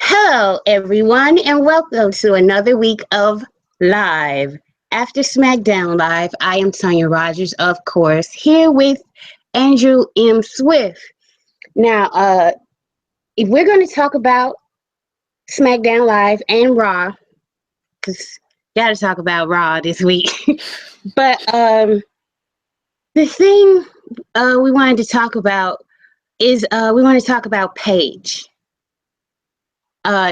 Hello, everyone, and welcome to another week of Live. After SmackDown Live, I am Tonya Rodgers, of course, here with Andrew M. Swift. Now, if we're going to talk about SmackDown Live and Raw, because got to talk about Raw this week, but the thing we wanted to talk about is we want to talk about Paige.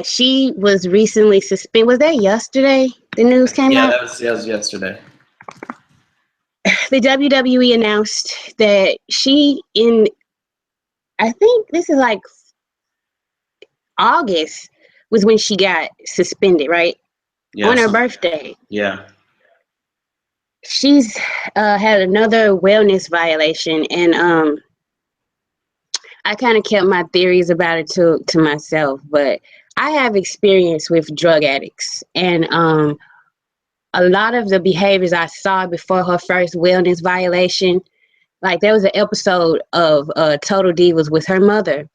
She was recently suspended. Was that yesterday? The news came out? That was yesterday. The WWE announced that I think this is like August was when she got suspended, right? Yeah, on her birthday. Yeah. She's had another wellness violation, and I kind of kept my theories about it to myself, but I have experience with drug addicts, and a lot of the behaviors I saw before her first wellness violation, like there was an episode of Total Divas with her mother,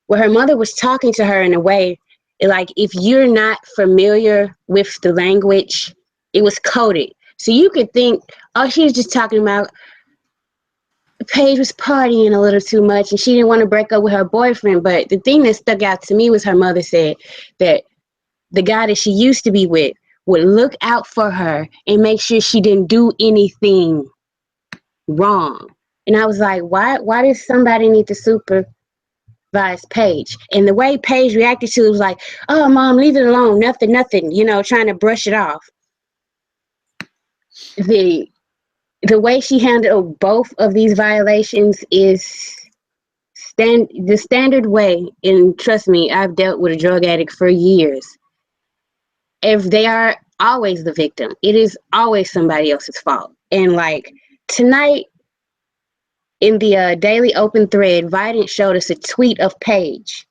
where her mother was talking to her in a way, like if you're not familiar with the language, it was coded. So you could think, oh, she was just talking about Paige was partying a little too much and she didn't want to break up with her boyfriend. But the thing that stuck out to me was her mother said that the guy that she used to be with would look out for her and make sure she didn't do anything wrong. And I was like, why does somebody need to supervise Paige? And the way Paige reacted to it was like, oh, Mom, leave it alone. Nothing, trying to brush it off. The way she handled both of these violations is the standard way. And trust me, I've dealt with a drug addict for years. If they are always the victim, it is always somebody else's fault. And like tonight in the Daily Open thread, Vidant showed us a tweet of Paige.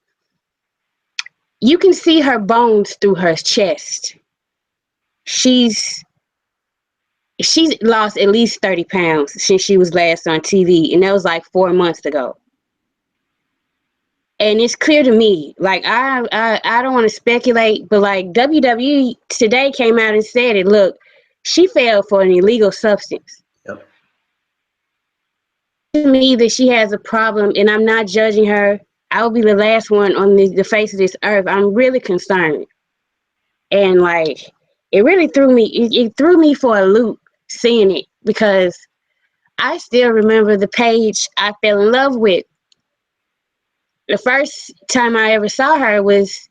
You can see her bones through her chest. She's lost at least 30 pounds since she was last on TV, and that was like 4 months ago. And it's clear to me, like I don't want to speculate, but like WWE today came out and said it. Look, she fell for an illegal substance. Yep. To me, that she has a problem, and I'm not judging her. I will be the last one on the face of this earth. I'm really concerned, and like it really threw me. It threw me for a loop seeing it, because I still remember the Paige I fell in love with. The first time I ever saw her was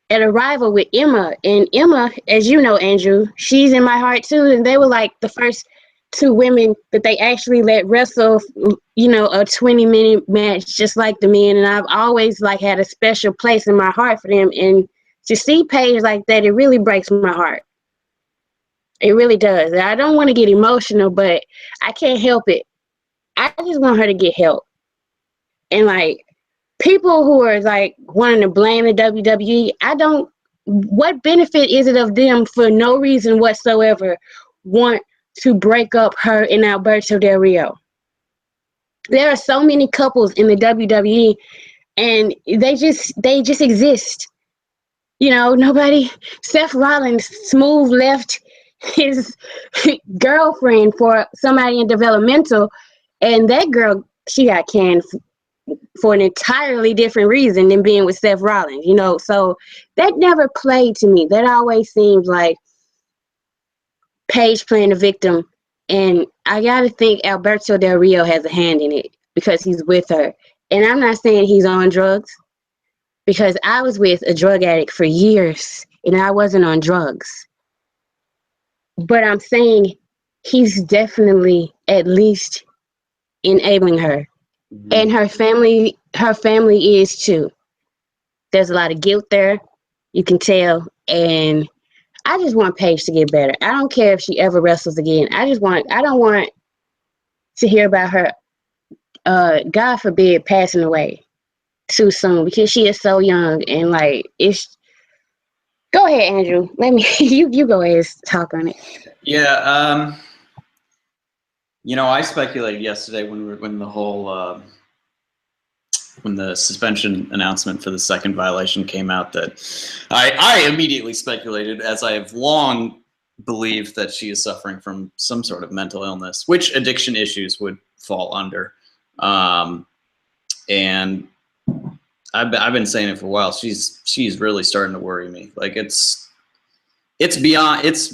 at a rival with Emma. And Emma, as you know, Andrew, she's in my heart too. And they were like the first two women that they actually let wrestle, a 20-minute match, just like the men. And I've always like had a special place in my heart for them. And to see Paige like that, it really breaks my heart. It really does. I don't want to get emotional, but I can't help it. I just want her to get help. And like people who are like wanting to blame the WWE, what benefit is it of them for no reason whatsoever want to break up her and Alberto Del Rio? There are so many couples in the WWE and they just exist. Seth Rollins smooth left his girlfriend for somebody in developmental, and that girl, she got canned for an entirely different reason than being with Seth Rollins, so that never played to me. That always seems like Paige playing the victim, and I gotta think Alberto Del Rio has a hand in it because he's with her. And I'm not saying he's on drugs, because I was with a drug addict for years and I wasn't on drugs. But I'm saying he's definitely at least enabling her. Mm-hmm. And her family is too. There's a lot of guilt there, you can tell. And I just want Paige to get better. I don't care if she ever wrestles again. I don't want to hear about her, God forbid, passing away too soon, because she is so young. And like, go ahead, Andrew. You go ahead and talk on it. Yeah. I speculated yesterday when the whole when the suspension announcement for the second violation came out, that I immediately speculated, as I have long believed, that she is suffering from some sort of mental illness, which addiction issues would fall under. And I've been saying it for a while. She's really starting to worry me. Like it's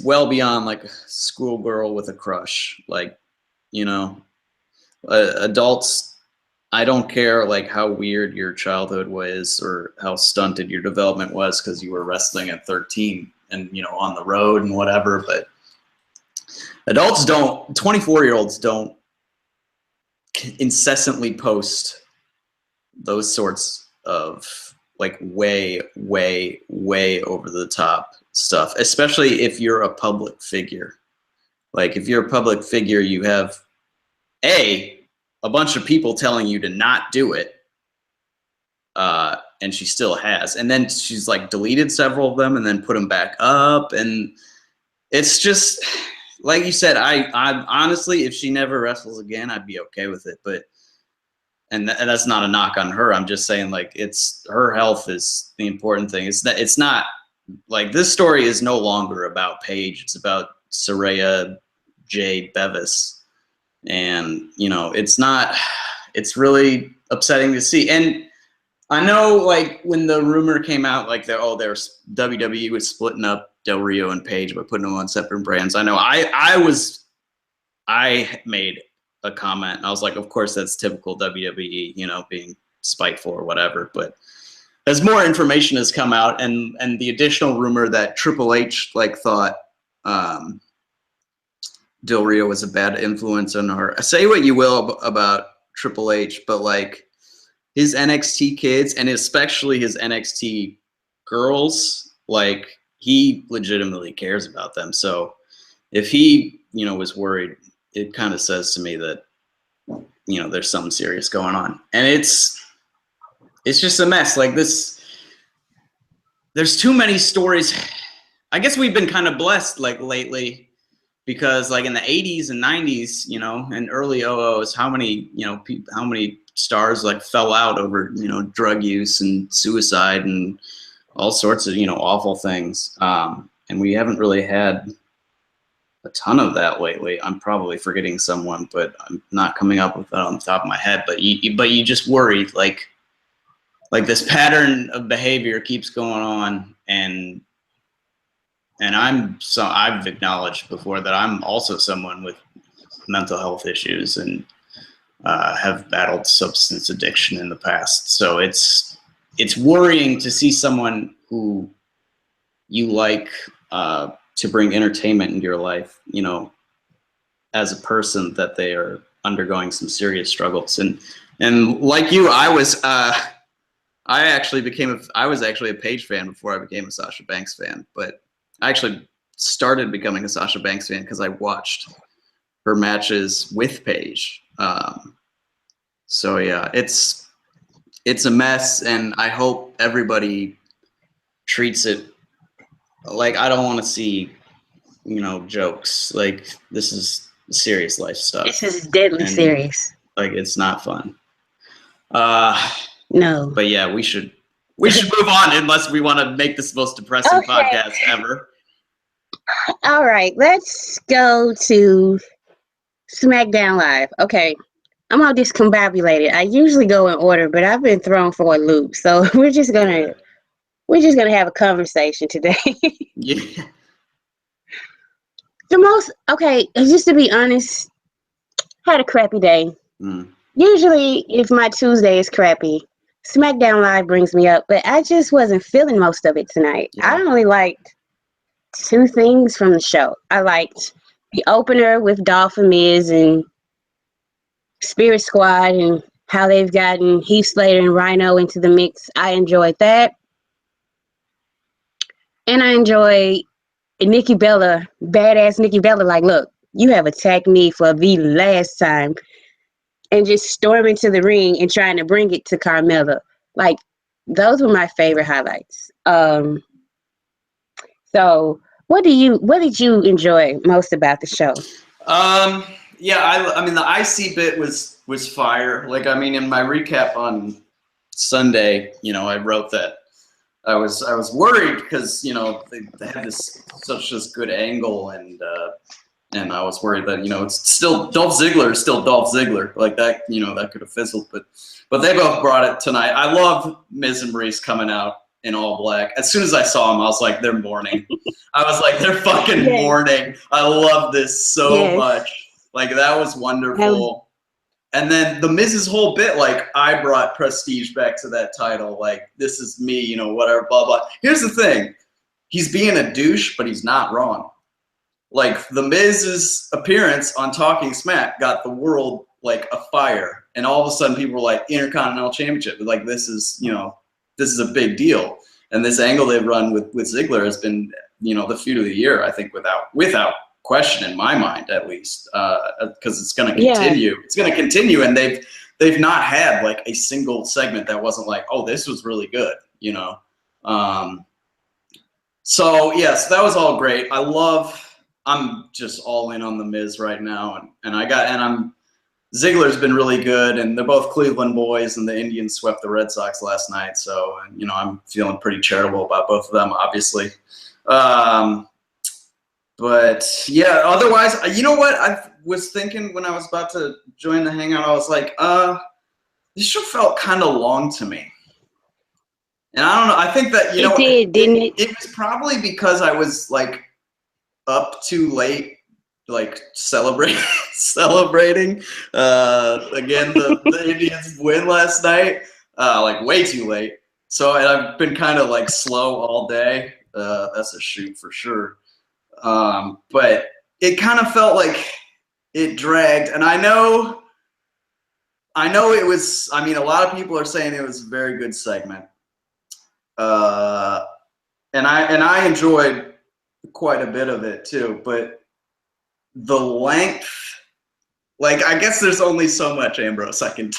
well beyond like a schoolgirl with a crush. Like, you know, adults. I don't care like how weird your childhood was or how stunted your development was because you were wrestling at 13 and, you know, on the road and whatever. But adults don't. 24-year-olds don't incessantly post those sorts of like way over the top stuff, especially if you're a public figure. Like if you're a public figure, you have a bunch of people telling you to not do it, and she still has, and then she's like deleted several of them and then put them back up, and it's just like you said. I honestly, if she never wrestles again, I'd be okay with it. But and that's not a knock on her. I'm just saying, like, it's her health is the important thing. It's not like this story is no longer about Paige. It's about Soraya J. Bevis. And, you know, it's really upsetting to see. And I know, like, when the rumor came out, like, WWE was splitting up Del Rio and Paige by putting them on separate brands. I know I made a comment. I was like, of course, that's typical WWE, you know, being spiteful or whatever. But as more information has come out, and the additional rumor that Triple H like thought Del Rio was a bad influence on her. Say what you will about Triple H, but like his NXT kids and especially his NXT girls, like he legitimately cares about them. So if he, you know, was worried, it kind of says to me that, you know, there's something serious going on. And it's just a mess. Like this, there's too many stories. I guess we've been kind of blessed like lately because like in the 80s and 90s, you know, and early 00s, how many stars like fell out over, you know, drug use and suicide and all sorts of, you know, awful things. And we haven't really had a ton of that lately. I'm probably forgetting someone, but I'm not coming up with that on the top of my head. But you just worry, like this pattern of behavior keeps going on, and I've acknowledged before that I'm also someone with mental health issues and have battled substance addiction in the past. So it's worrying to see someone who you like to bring entertainment into your life, you know, as a person, that they are undergoing some serious struggles. And like you, I was actually a Paige fan before I became a Sasha Banks fan, but I actually started becoming a Sasha Banks fan because I watched her matches with Paige. So yeah, it's a mess, and I hope everybody treats it like, I don't want to see, you know, jokes. Like, this is serious life stuff. This is deadly serious. Like, it's not fun. No. But yeah, we should move on unless we want to make this the most depressing podcast ever. All right, let's go to SmackDown Live. Okay, I'm all discombobulated. I usually go in order, but I've been thrown for a loop. So we're just gonna have a conversation today. Yeah. Just to be honest, had a crappy day. Usually, if my Tuesday is crappy, SmackDown Live brings me up, but I just wasn't feeling most of it tonight. Yeah. I only liked two things from the show. I liked the opener with Dolph and Miz and Spirit Squad and how they've gotten Heath Slater and Rhino into the mix. I enjoyed that. And I enjoy Nikki Bella, badass Nikki Bella, like, look, you have attacked me for the last time. And just storming to the ring and trying to bring it to Carmella. Like, those were my favorite highlights. So what did you enjoy most about the show? Yeah, I mean, the IC bit was fire. Like, I mean, in my recap on Sunday, you know, I wrote that I was worried because, you know, they had such this good angle, and I was worried that, you know, it's still Dolph Ziggler is still Dolph Ziggler, like that, you know, that could have fizzled, but they both brought it tonight. I love Miz and Maurice coming out in all black. As soon as I saw them, I was like, they're mourning. I was like, they're fucking mourning. I love this so much. Like, that was wonderful. And then the Miz's whole bit, like, I brought prestige back to that title. Like, this is me, you know, whatever, blah, blah. Here's the thing. He's being a douche, but he's not wrong. Like, the Miz's appearance on Talking Smack got the world, like, afire. And all of a sudden, people were like, Intercontinental Championship. Like, this is, you know, this is a big deal. And this angle they've run with Ziggler has been, you know, the feud of the year, I think, without question, in my mind, at least, because it's going to continue. Yeah. It's going to continue, and they've not had like a single segment that wasn't like, oh, this was really good, you know. So yes, that was all great. I'm just all in on the Miz right now, and Ziggler's been really good, and they're both Cleveland boys, and the Indians swept the Red Sox last night, so, you know, I'm feeling pretty charitable about both of them, obviously. But yeah, otherwise, you know what I was thinking when I was about to join the hangout? I was like, this show felt kind of long to me. And I don't know. I think that, you know, didn't it? It was probably because I was like up too late, like celebrating again the Indians win last night, like way too late. So, and I've been kind of like slow all day. That's a shoot for sure. But it kind of felt like it dragged, and I know it was, I mean, a lot of people are saying it was a very good segment. And I enjoyed quite a bit of it too, but the length, like, I guess there's only so much Ambrose I can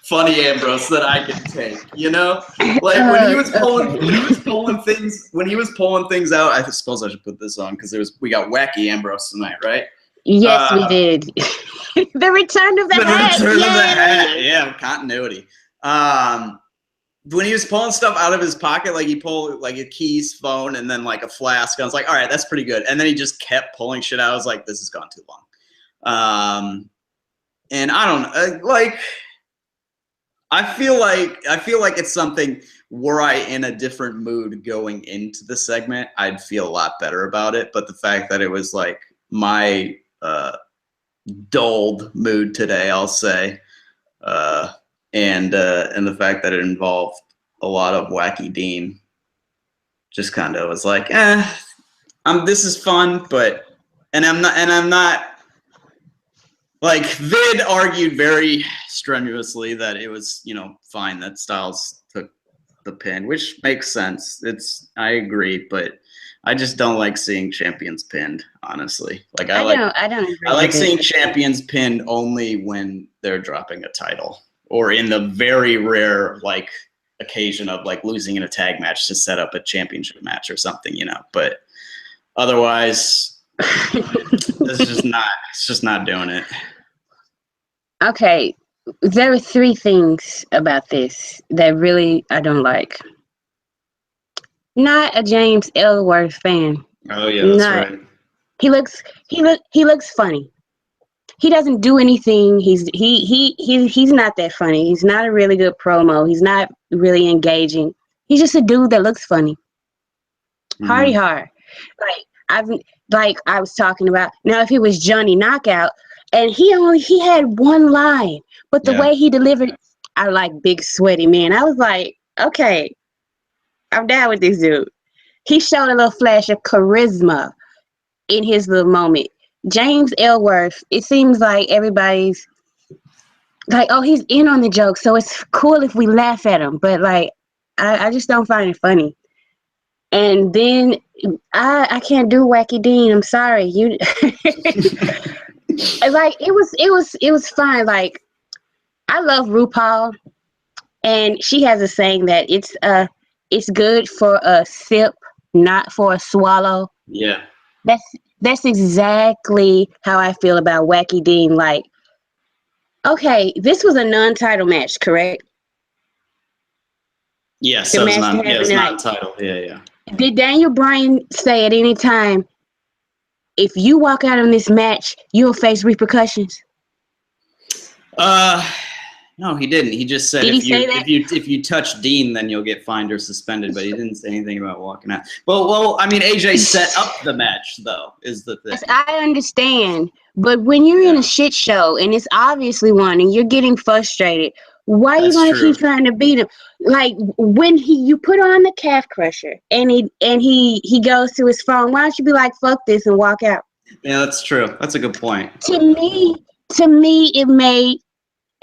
funny Ambrose that I can take, you know? Like, when he was pulling things out, I suppose I should put this on because we got wacky Ambrose tonight, right? Yes, we did. The return of the hat. The return of the hat. Yeah, continuity. When he was pulling stuff out of his pocket, like he pulled like a keys, phone, and then like a flask, I was like, all right, that's pretty good. And then he just kept pulling shit out. I was like, this has gone too long. And I don't know, like, I feel like it's something, were I in a different mood going into the segment, I'd feel a lot better about it. But the fact that it was like my dulled mood today, I'll say, and the fact that it involved a lot of wacky Dean, just kind of was like, this is fun, but I'm not. Like, Vid argued very strenuously that it was, you know, fine that Styles took the pin, which makes sense. I agree, but I just don't like seeing champions pinned, honestly. Like, I don't agree. I like seeing champions pinned only when they're dropping a title, or in the very rare, like, occasion of like losing in a tag match to set up a championship match or something, you know. But otherwise, it's just not doing it. Okay, there are 3 things about this that really I don't like. Not a James Ellsworth fan. Oh yeah, that's right. He looks funny. He doesn't do anything. He's not that funny. He's not a really good promo. He's not really engaging. He's just a dude that looks funny. Hardy hard. Like I was talking about. Now, if it was Johnny Knockout and he had one line, but the way he delivered, I like big sweaty man. I was like, okay, I'm down with this dude. He showed a little flash of charisma in his little moment. James Ellsworth, it seems like everybody's like, oh, he's in on the joke, so it's cool if we laugh at him. But like, I just don't find it funny. And then I can't do Wacky Dean. I'm sorry. You like it was fine. Like, I love RuPaul, and she has a saying that it's good for a sip, not for a swallow. Yeah. That's exactly how I feel about Wacky Dean. Like, okay, this was a non-title match, correct? Yeah, The so it's match to not. have Yeah, it's tonight. not titled. Yeah. Did Daniel Bryan say at any time, if you walk out on this match, you'll face repercussions? No, he didn't. He just said Did he say that? if you touch Dean, then you'll get fined or suspended. But he didn't say anything about walking out. Well, I mean, AJ set up the match, though, is the thing. Yes, I understand, but when you're in a shit show and it's obviously one, and you're getting frustrated, why are you That's gonna true. keep trying to beat him? Like when you put on the calf crusher and he goes to his phone, why don't you be like, fuck this and walk out? Yeah, that's true. That's a good point. To me, it made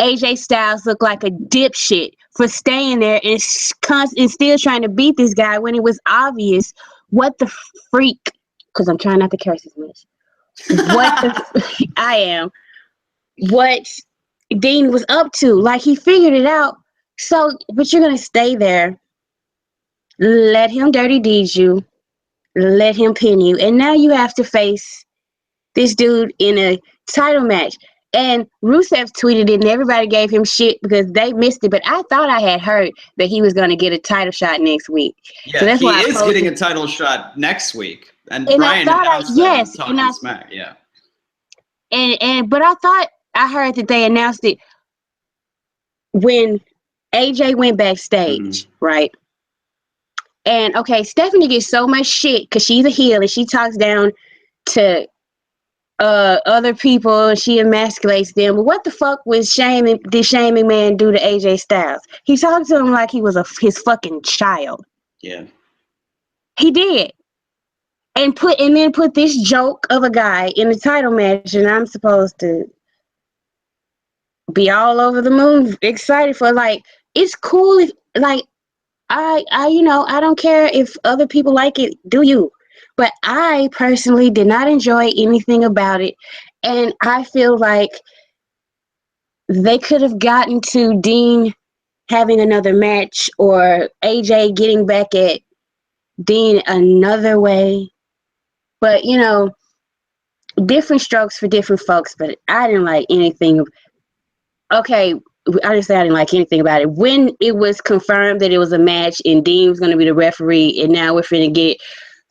AJ Styles look like a dipshit for staying there and still trying to beat this guy when it was obvious what the freak. Because I'm trying not to curse as much. What Dean was up to. Like, he figured it out. So, but you're gonna stay there. Let him dirty deed you. Let him pin you, and now you have to face this dude in a title match. And Rusev tweeted it, and everybody gave him shit because they missed it. But I thought I had heard that he was going to get a title shot next week. Yeah, so that's he why is getting a title shot next week. And Brian I thought announced that on Talking Smack. Yeah. But I thought I heard that they announced it when AJ went backstage, right? And okay, Stephanie gets so much shit because she's a heel and she talks down to other people, she emasculates them. But what the fuck did Shane McMahon do to AJ Styles? He talked to him like he was his fucking child. Yeah. He did. And then put this joke of a guy in the title match, and I'm supposed to be all over the moon excited for, like, it's cool if, like, I don't care if other people like it, do you? But I personally did not enjoy anything about it. And I feel like they could have gotten to Dean having another match or AJ getting back at Dean another way. But, different strokes for different folks. But I didn't like anything. Okay, I didn't say I didn't like anything about it. When it was confirmed that it was a match and Dean was going to be the referee, and now we're finna get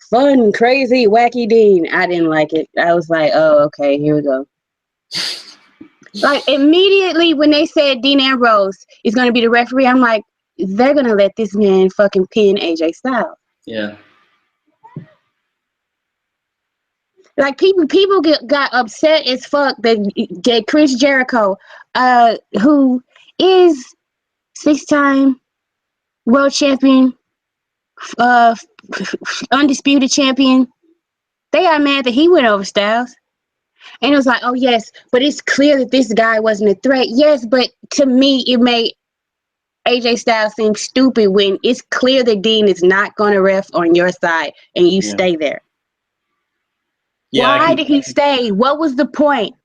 fun, crazy, wacky Dean, I didn't like it. I was like, oh, okay, here we go. Like, immediately when they said Dean Ambrose is going to be the referee, I'm like, they're going to let this man fucking pin AJ Styles. Yeah. Like, people got upset as fuck that Chris Jericho, who is 6-time world champion, undisputed champion, they got mad that he went over Styles. And it was like, oh, yes, but it's clear that this guy wasn't a threat. Yes, but to me, it made AJ Styles seem stupid when it's clear that Dean is not going to ref on your side and you stay there. Yeah, why did he stay? What was the point?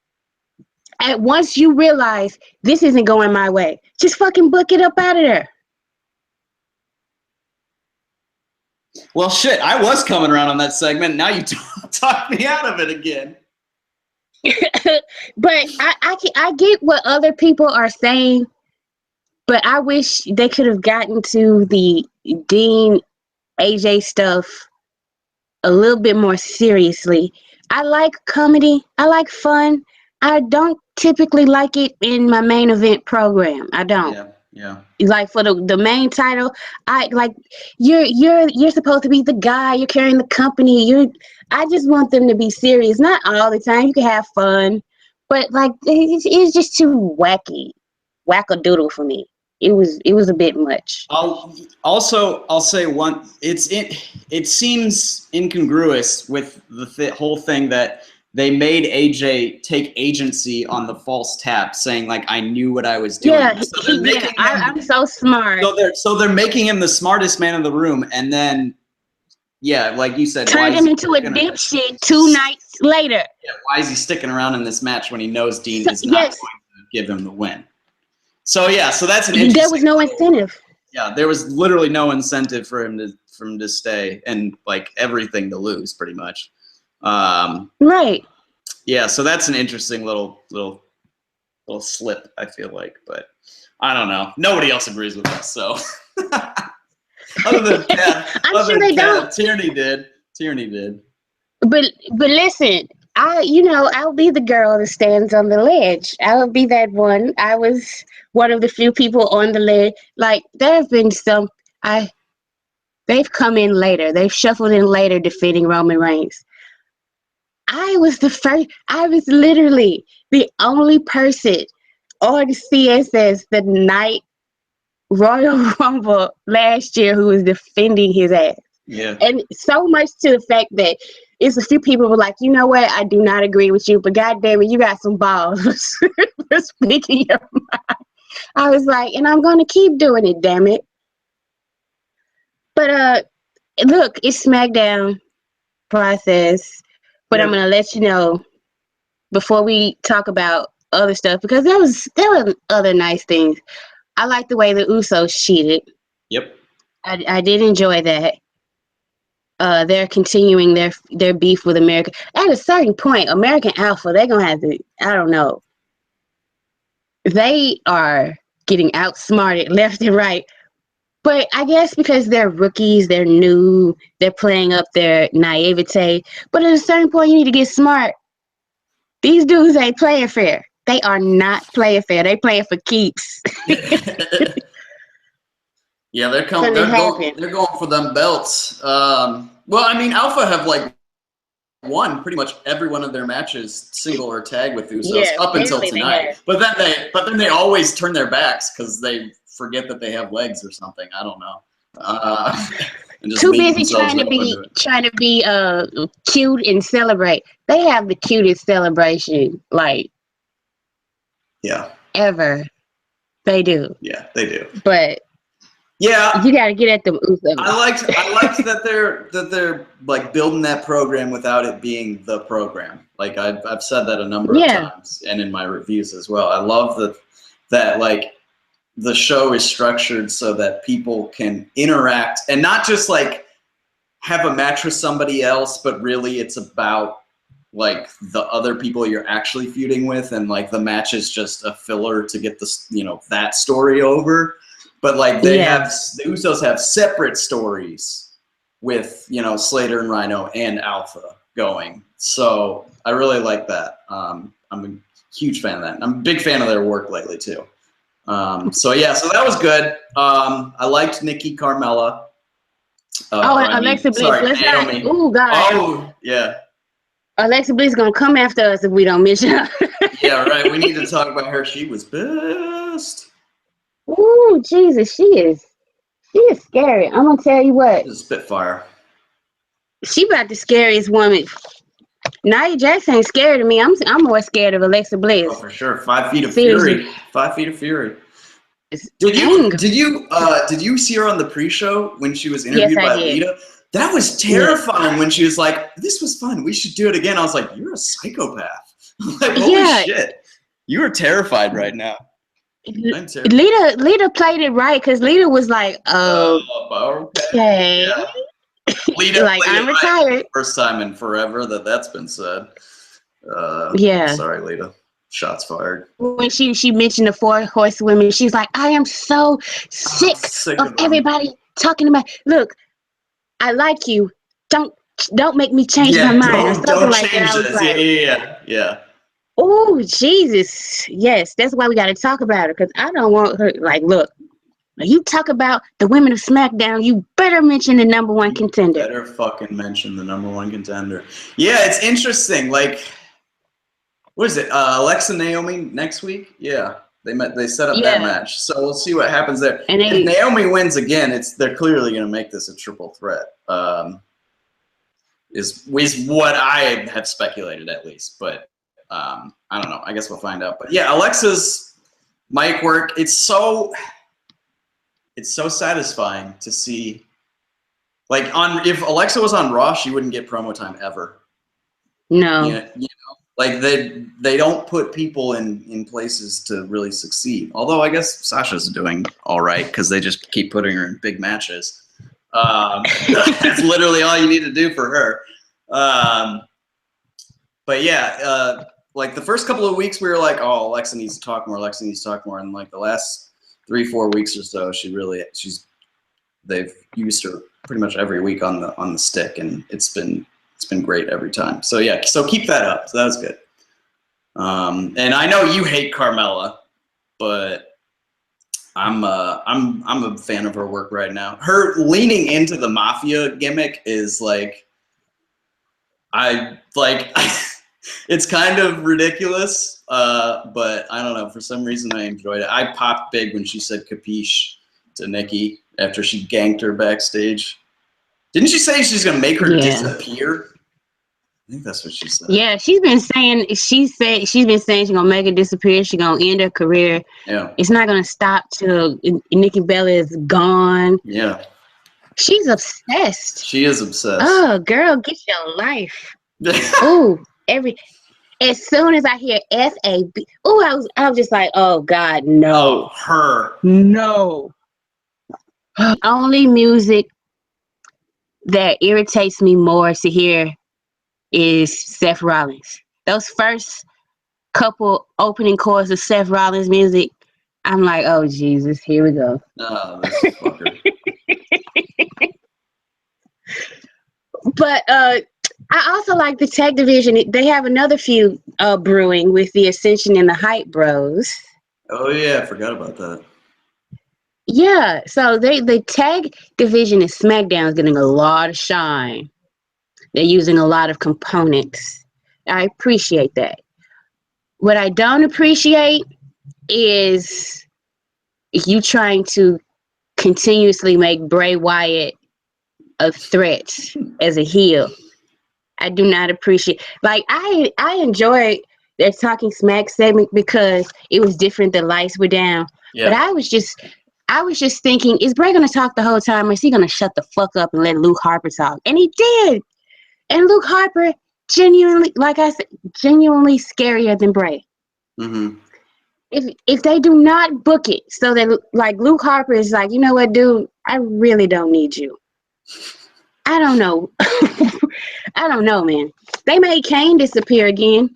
And once you realize this isn't going my way, just fucking book it up out of there. Well, shit, I was coming around on that segment. Now you talk me out of it again. But I get what other people are saying, but I wish they could have gotten to the Dean AJ stuff a little bit more seriously. I like comedy. I like fun. I don't typically like it in my main event program. I don't. Yeah. Like for the main title, I like you're supposed to be the guy. You're carrying the company. I just want them to be serious. Not all the time. You can have fun, but like it's just too wackadoodle for me. It was a bit much. I'll say one. It seems incongruous with the whole thing that they made AJ take agency on the false tap, saying like I knew what I was doing. Yeah, so I'm so smart. So they're making him the smartest man in the room, and then like you said, turned him into a dipshit 2 nights later. Yeah, why is he sticking around in this match when he knows Dean is not going to give him the win? So that's an interesting. There was no incentive. Yeah, there was literally no incentive for him to stay, and like everything to lose, pretty much. Right. Yeah, so that's an interesting little slip, I feel like, but I don't know. Nobody else agrees with us, so. I'm sure they don't. Tierney did. Tierney did. But listen, I'll be the girl that stands on the ledge. I will be that one. I was one of the few people on the ledge. Like there have been they've come in later. They've shuffled in later defeating Roman Reigns. I was literally the only person on CSS the night Royal Rumble last year who was defending his ass. Yeah. And so much to the fact that it's a few people who were like, you know what, I do not agree with you, but goddamn it, you got some balls for speaking your mind. I was like, and I'm gonna keep doing it, damn it. But look, it's SmackDown process. But I'm gonna let you know before we talk about other stuff because there were other nice things. I like the way the Usos cheated. Yep. I did enjoy that. They're continuing their beef with America. At a certain point, American Alpha, they're gonna have to, I don't know. They are getting outsmarted left and right. But I guess because they're rookies, they're new, they're playing up their naivete. But at a certain point, you need to get smart. These dudes ain't playing fair. They are not playing fair. They playing for keeps. Yeah, they're going for them belts. Well, I mean, Alpha have like won pretty much every one of their matches, single or tag with Usos up until tonight. But then they always turn their backs because they forget that they have legs or something. I don't know. And just too busy trying to be cute and celebrate. They have the cutest celebration ever. They do. Yeah, they do. But yeah, you got to get at them Usos. I liked that they're like building that program without it being the program. Like I've said that a number of times and in my reviews as well. I love that like the show is structured so that people can interact and not just like have a match with somebody else, but really it's about like the other people you're actually feuding with, and like the match is just a filler to get this, that story over. But like the Usos have separate stories with, Slater and Rhino and Alpha going. So I really like that. I'm a huge fan of that. I'm a big fan of their work lately too. So that was good. I liked Nikki Carmella. Alexa Bliss. Naomi. Oh God. Oh yeah. Alexa Bliss gonna come after us if we don't mention her. Yeah, right. We need to talk about her. She was best. Ooh, Jesus, she is scary. I'm gonna tell you what. She's a Spitfire. She about the scariest woman. Nia Jax ain't scared of me. I'm more scared of Alexa Bliss. Oh, for sure. 5 feet of fury. 5 feet of fury. Did you see her on the pre-show when she was interviewed by Lita? That was terrifying when she was like, "This was fun. We should do it again." I was like, "You're a psychopath." Like, holy shit. You are terrified right now. I'm terrified. Lita played it right because Lita was like, okay. Yeah. Lita like, I'm retired. Right first time in forever that's been said. Sorry, Lita. Shots fired. When she mentioned the 4 horsewomen, she's like, I am so sick of everybody talking about. Look, I like you. Don't make me change my mind or something like that. Yeah. Oh, Jesus. Yes, that's why we got to talk about her because I don't want her. Like, look, when you talk about the women of SmackDown, you better mention the number 1 contender. Better fucking mention the number 1 contender. Yeah, it's interesting. Like, what is it? Alexa Naomi next week? Yeah, they set up that match, so we'll see what happens there. And if Naomi wins again, they're clearly going to make this a triple threat. Is what I have speculated at least, but I don't know. I guess we'll find out. But yeah, Alexa's mic work. It's so satisfying to see. Like if Alexa was on Raw, she wouldn't get promo time ever. No. Like they don't put people in places to really succeed. Although I guess Sasha's doing all right because they just keep putting her in big matches. That's literally all you need to do for her. But yeah, like the first couple of weeks we were like, oh, Alexa needs to talk more. And like the last 3-4 weeks or so, they've used her pretty much every week on the stick, and it's been great every time. So yeah, so keep that up. So that was good. And I know you hate Carmella, but I'm a fan of her work right now. Her leaning into the mafia gimmick is like, it's kind of ridiculous, but I don't know. For some reason, I enjoyed it. I popped big when she said "capiche" to Nikki after she ganked her backstage. Didn't she say she's gonna make her disappear? I think that's what she said. Yeah, she's been saying she's gonna make her disappear. She's gonna end her career. Yeah, it's not gonna stop till Nikki Bella is gone. Yeah, she's obsessed. She is obsessed. Oh, girl, get your life. Ooh, as soon as I hear SAB, ooh, I was just like, oh God, no. Oh, her. No. Only music that irritates me more to hear is Seth Rollins. Those first couple opening chords of Seth Rollins music, I'm like, oh Jesus, here we go. Oh, this fucker. But I also like the tag division. They have another feud brewing with the Ascension and the Hype Bros. Oh yeah, I forgot about that. Yeah, so the tag division in SmackDown is getting a lot of shine. They're using a lot of components. I appreciate that. What I don't appreciate is you trying to continuously make Bray Wyatt a threat as a heel. I do not appreciate. Like I enjoyed their Talking Smack segment because it was different. The lights were down, but I was just thinking, is Bray gonna talk the whole time, or is he gonna shut the fuck up and let Luke Harper talk? And he did. And Luke Harper, genuinely, like I said, genuinely scarier than Bray. Mm-hmm. If they do not book it so that like Luke Harper is like, you know what, dude, I really don't need you. I don't know. I don't know, man. They made Kane disappear again.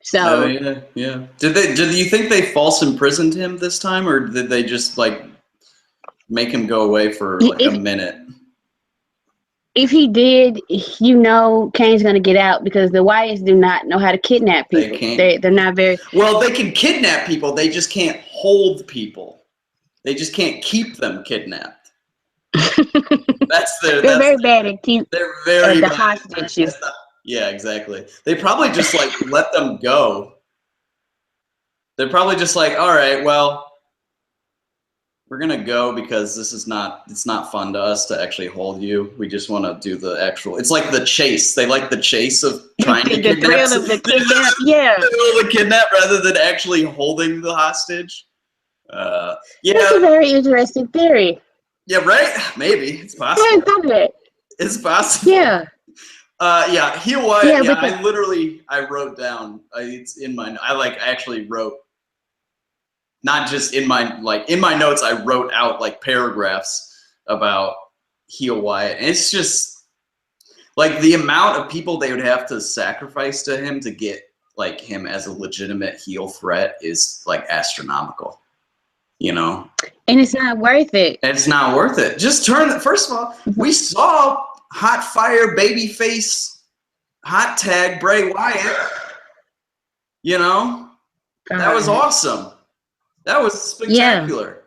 So yeah. Did you think they false imprisoned him this time, or did they just like make him go away for like a minute? If he did, you know, Kane's gonna get out because the Wyatts do not know how to kidnap people. They're not very well. They can kidnap people. They just can't hold people. They just can't keep them kidnapped. They're very bad at keeping. They're very the bad. hostages. Yeah, exactly. They probably just like let them go. They're probably just like, all right, well, we're gonna go because it's not fun to us to actually hold you. We just want to do the actual. It's like the chase. They like the chase of trying to kidnap. The kidnap, yeah. The kidnap rather than actually holding the hostage. Yeah. That's a very interesting theory. Yeah, right? Maybe. It's possible. It's possible. Yeah. Yeah, heel Wyatt. Yeah, I wrote down. It's in my. I actually wrote. Not just in my notes, I wrote out like paragraphs about heel Wyatt, and it's just like the amount of people they would have to sacrifice to him to get like him as a legitimate heel threat is like astronomical, you know. And it's not worth it. It's not worth it. Just first of all, we saw hot fire babyface hot tag Bray Wyatt. You know, that was awesome. That was spectacular.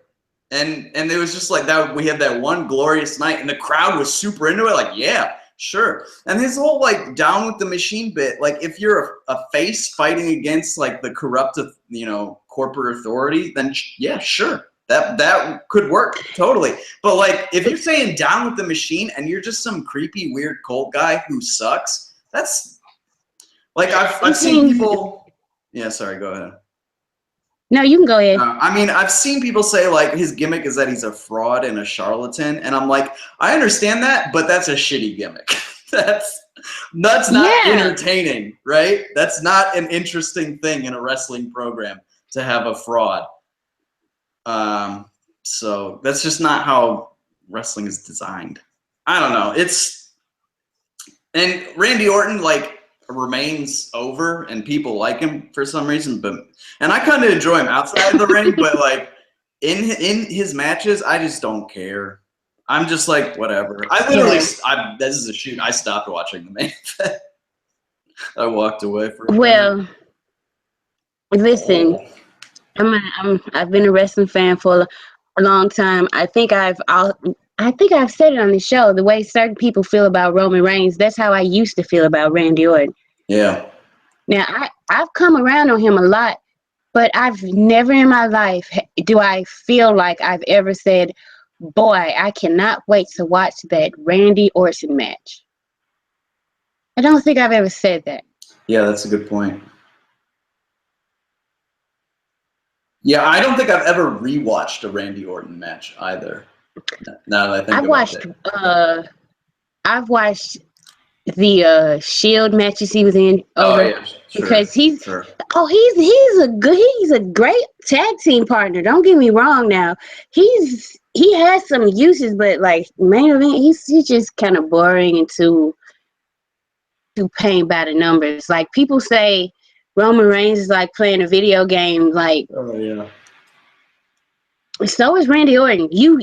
Yeah. And it was just like that. We had that one glorious night, and the crowd was super into it. Like, yeah, sure. And his whole like down with the machine bit. Like, if you're a face fighting against like the corrupt, corporate authority, then yeah, sure. That could work totally. But like, if you're saying down with the machine and you're just some creepy, weird cult guy who sucks, that's like I've seen people. Yeah, sorry. Go ahead. No, you can go ahead. I mean, I've seen people say like his gimmick is that he's a fraud and a charlatan, and I'm like, I understand that, but that's a shitty gimmick. that's not entertaining, right? That's not an interesting thing in a wrestling program to have a fraud. So that's just not how wrestling is designed. I don't know. And Randy Orton like remains over and people like him for some reason, and I kind of enjoy him outside of the ring, but like in his matches, I just don't care. I'm just like, whatever. I literally, this is a shoot. I stopped watching the main event. I walked away for a minute. Listen, I've been a wrestling fan for a long time. I think I've said it on the show. The way certain people feel about Roman Reigns, that's how I used to feel about Randy Orton. Yeah. Now I've come around on him a lot, but I've never in my life do I feel like I've ever said, "Boy, I cannot wait to watch that Randy Orton match." I don't think I've ever said that. Yeah, that's a good point. Yeah, I don't think I've ever rewatched a Randy Orton match either. Now that I think about it. I've watched the Shield matches he was in because he's a great tag team partner. Don't get me wrong. Now he has some uses, but like main event, he's just kind of boring and too paint by the numbers. Like people say, Roman Reigns is like playing a video game. Like, oh yeah. So is Randy Orton. You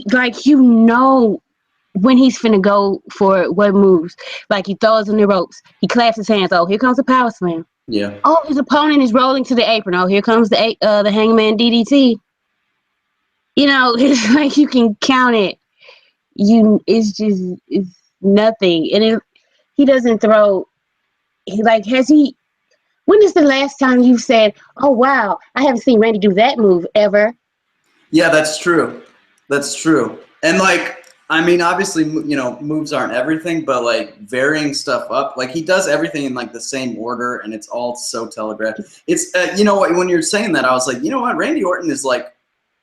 know when he's finna go for what moves. Like he throws in the ropes. He claps his hands. Oh, here comes the power slam. Yeah. Oh, his opponent is rolling to the apron. Oh, here comes the hangman DDT. You know, it's like you can count it. It's nothing. And he doesn't throw. When is the last time you said, "Oh wow, I haven't seen Randy do that move ever"? Yeah, that's true. That's true. And like, I mean, obviously, you know, moves aren't everything, but like varying stuff up, like he does everything in like the same order, and it's all so telegraphed. It's you know what? When you're saying that, I was like, you know what? Randy Orton is like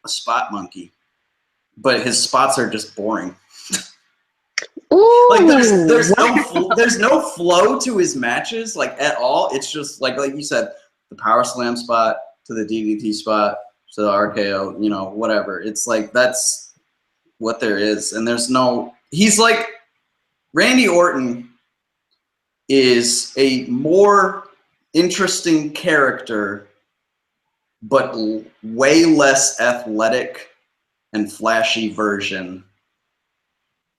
a spot monkey, but his spots are just boring. Ooh, like there's no flow to his matches like at all. It's just like you said, the power slam spot to the DDT spot to the RKO, you know, whatever. It's like that's what there is, and there's no. He's like Randy Orton is a more interesting character, but way less athletic and flashy version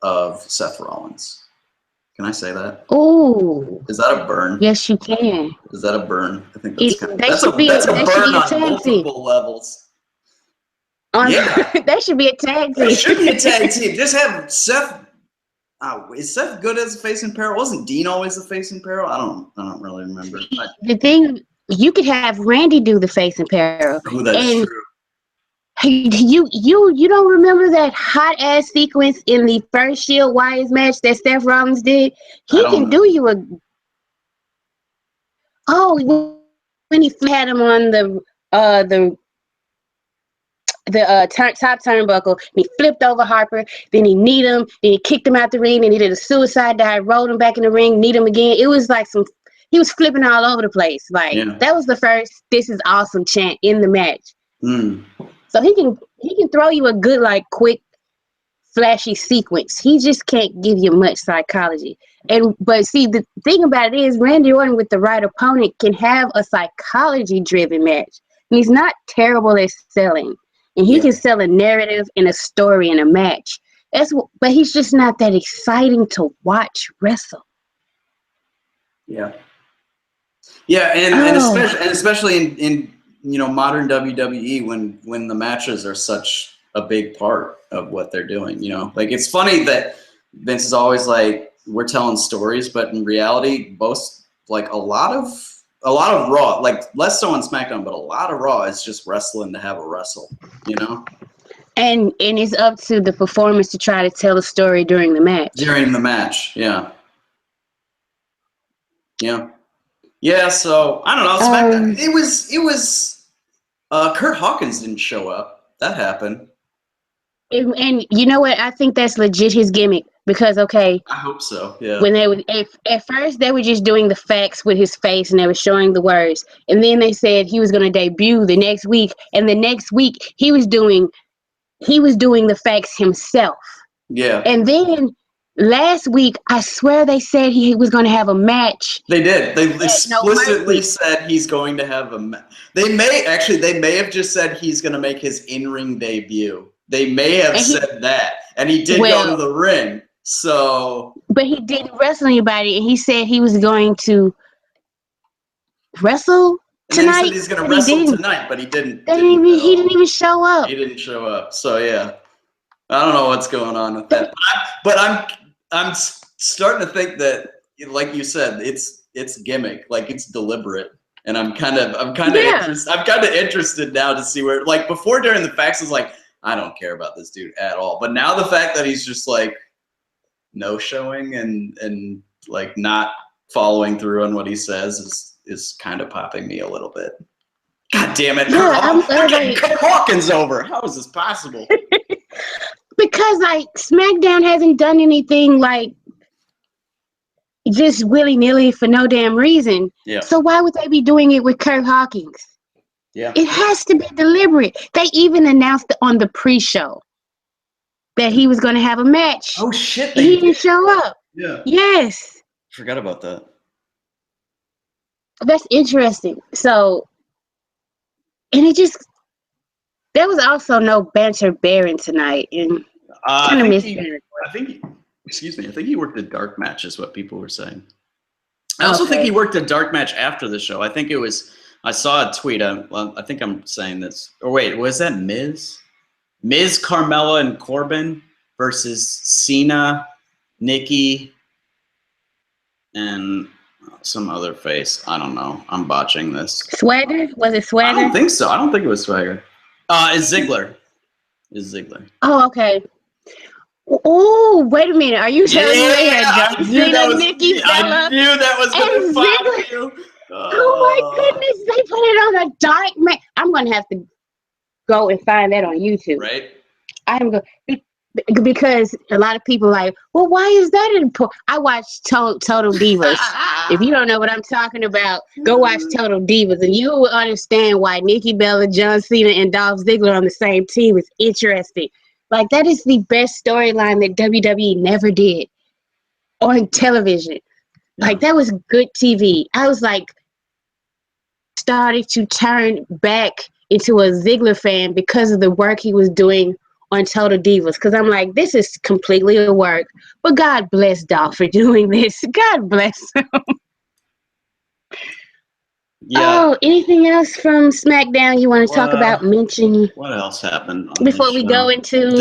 of Seth Rollins. Can I say that? Oh, is that a burn? Yes, you can. Is that a burn? I think that's a burn on multiple levels. Yeah, that should be a tag team. That should be a tag team. Just have Seth. Is Seth good as a face in peril? Wasn't Dean always a face in peril? I don't really remember. The thing, you could have Randy do the face in peril. Oh, that's true. You don't remember that hot ass sequence in the first Shield Wyatt match that Seth Rollins did? He can do you a. Oh, when he had him on the top turnbuckle, and he flipped over Harper, then he kneed him, then he kicked him out the ring, and he did a suicide dive, rolled him back in the ring, kneed him again. It was like he was flipping all over the place. Like that was the first "This is awesome" chant in the match. So he can throw you a good, like, quick, flashy sequence. He just can't give you much psychology. But see, the thing about it is, Randy Orton with the right opponent can have a psychology-driven match. And he's not terrible at selling, and he can sell a narrative and a story in a match. But he's just not that exciting to watch wrestle. Yeah, and especially in you know, modern WWE when the matches are such a big part of what they're doing, you know, like it's funny that Vince is always like, we're telling stories, but in reality, most like a lot of Raw, like less so on SmackDown, but a lot of Raw is just wrestling to have a wrestle, you know. And it's up to the performers to try to tell a story during the match. Yeah. So I don't know. SmackDown. It was. Kurt Hawkins didn't show up. That happened. And you know what? I think that's legit his gimmick because I hope so. Yeah. When they would at first they were just doing the facts with his face and they were showing the words, and then they said he was going to debut the next week, and the next week he was doing the facts himself. Yeah. And then last week, I swear they said he was going to have a match. They did. They explicitly said he's going to have a match. They may have just said he's going to make his in-ring debut. They may have said that. and he did go to the ring. So, but he didn't wrestle anybody, and he said he was going to wrestle tonight. And then he said he's going to wrestle tonight, but he didn't. He didn't even show up. He didn't show up. So yeah, I don't know what's going on with that. But I'm starting to think that, like you said, it's gimmick, like it's deliberate. And I'm kind of interested now to see where, like, before during the facts was like, I don't care about this dude at all. But now the fact that he's just like no showing and like not following through on what he says is kind of popping me a little bit. God damn it. Kurt Hawkins over. How is this possible? Because like SmackDown hasn't done anything like just willy-nilly for no damn reason. Yeah. So why would they be doing it with Kurt Hawkins? Yeah. It has to be deliberate. They even announced on the pre-show that he was going to have a match. Oh shit! He didn't show up. Yeah. Yes. Forgot about that. That's interesting. So, and there was also no banter bearing tonight, and kind of missed it. I think he worked a dark match, is what people were saying. I also think he worked a dark match after the show. I think it was. I saw a tweet. I think I'm saying this. Or wait, was that Miz? Miz, Carmella, and Corbin versus Cena, Nikki, and some other face. I don't know. I'm botching this. Swagger? Was it Swagger? I don't think so. I don't think it was Swagger. It's Ziggler. Oh, okay. Oh, wait a minute. Are you telling me they had John Cena, Nikki, Bella? I knew that was going to pop you. Oh my goodness. They put it on a dark match. I'm going to have to go and find that on YouTube. Right. I'm going because a lot of people are like, well, why is that important? I watched Total Divas. If you don't know what I'm talking about, go watch Total Divas, and you will understand why Nikki Bella, John Cena, and Dolph Ziggler on the same team is interesting. Like, that is the best storyline that WWE never did on television. Yeah. Like, that was good TV. I was like, started to turn back into a Ziggler fan because of the work he was doing on Total Divas, because I'm like, this is completely a work. But God bless Dolph for doing this. God bless him. Yeah. Oh, anything else from SmackDown you want to talk about, mention? What else happened before we go into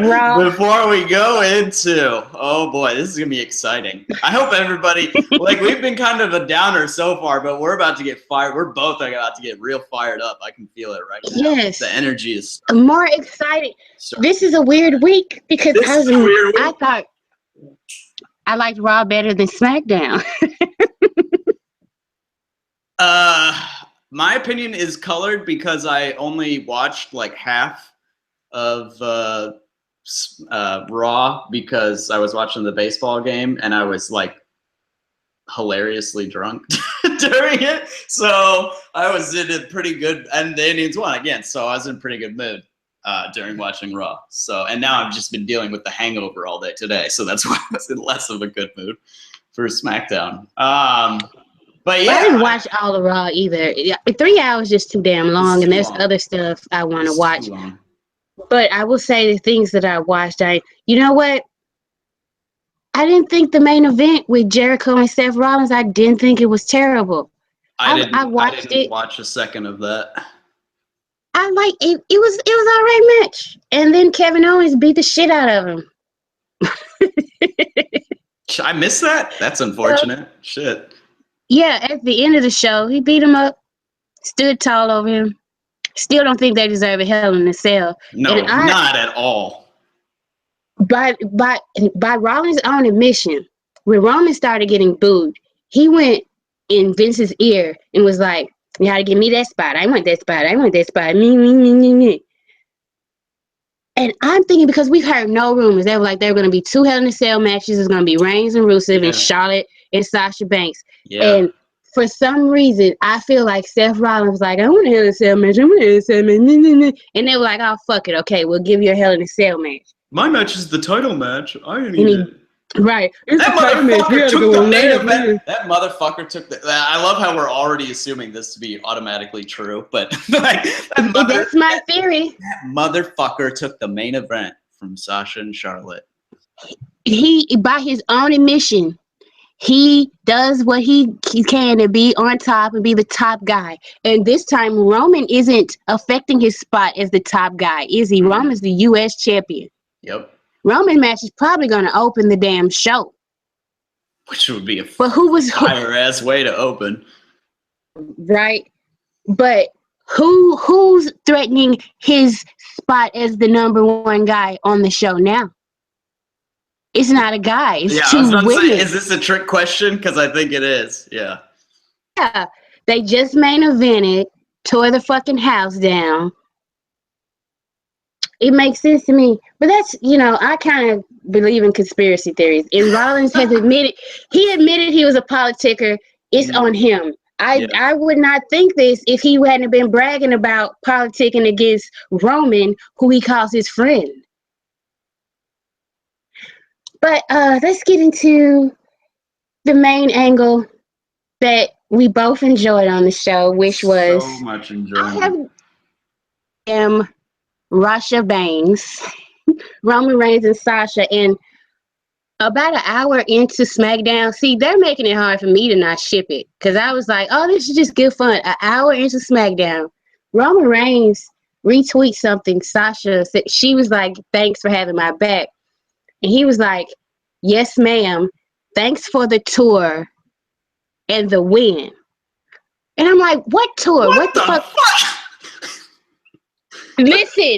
Raw? Before we go into, oh boy, this is going to be exciting. I hope everybody, like, we've been kind of a downer so far, but we're about to get fired. We're both about to get real fired up. I can feel it right now. Yes. The energy is more exciting. This is a weird week because I thought I liked Raw better than SmackDown. My opinion is colored because I only watched like half of Raw because I was watching the baseball game and I was like hilariously drunk during it. So I was in a pretty good, and the Indians won again. So I was in a pretty good mood during watching Raw. So, and now I've just been dealing with the hangover all day today. So that's why I was in less of a good mood for SmackDown. But yeah, I didn't watch all of Raw either. 3 hours just too damn long, and there's other stuff I want to watch. But I will say the things that I watched. You know what? I didn't think the main event with Jericho and Seth Rollins. I didn't think it was terrible. I didn't watch a second of that. I like it. It was all right match, and then Kevin Owens beat the shit out of him. I missed that. That's unfortunate. Shit. Yeah, at the end of the show, he beat him up, stood tall over him. Still don't think they deserve a Hell in a Cell. No, not at all. By Rollins' own admission, when Roman started getting booed, he went in Vince's ear and was like, "You gotta give me that spot. I want that spot. I want that spot. Me. And I'm thinking, because we heard no rumors, they were like, there were going to be 2 Hell in a Cell matches. It's going to be Reigns and Rusev and Charlotte and Sasha Banks. Yeah. And for some reason, I feel like Seth Rollins was like, I want a Hell in a Cell match. I want a Hell in a Cell match. And they were like, oh, fuck it. Okay, we'll give you a Hell in a Cell match. My match is the title match. I didn't need it. Right. That motherfucker took the main event. That motherfucker took the. I love how we're already assuming this to be automatically true, but like, that's my theory. That motherfucker took the main event from Sasha and Charlotte. He, by his own admission, he does what he can to be on top and be the top guy. And this time, Roman isn't affecting his spot as the top guy, is he? Roman's the U.S. champion. Yep. Roman match is probably going to open the damn show. Which would be a fire-ass way to open. Right? But who's threatening his spot as the number one guy on the show now? It's not a guy. It's two women. Say, is this a trick question? Because I think it is. Yeah. Yeah. They just main evented, tore the fucking house down. It makes sense to me. But that's, I kind of believe in conspiracy theories. And Rollins has admitted he was a politicker. It's on him. I would not think this if he hadn't been bragging about politicking against Roman, who he calls his friend. But let's get into the main angle that we both enjoyed on the show, which was so much enjoyment. Rasha Banks, Roman Reigns, and Sasha, and about an hour into SmackDown, see, they're making it hard for me to not ship it, because I was like, oh, this is just good fun. An hour into SmackDown, Roman Reigns retweets something Sasha said. She was like, thanks for having my back. And he was like, yes, ma'am. Thanks for the tour and the win. And I'm like, what tour? What the fuck? Listen,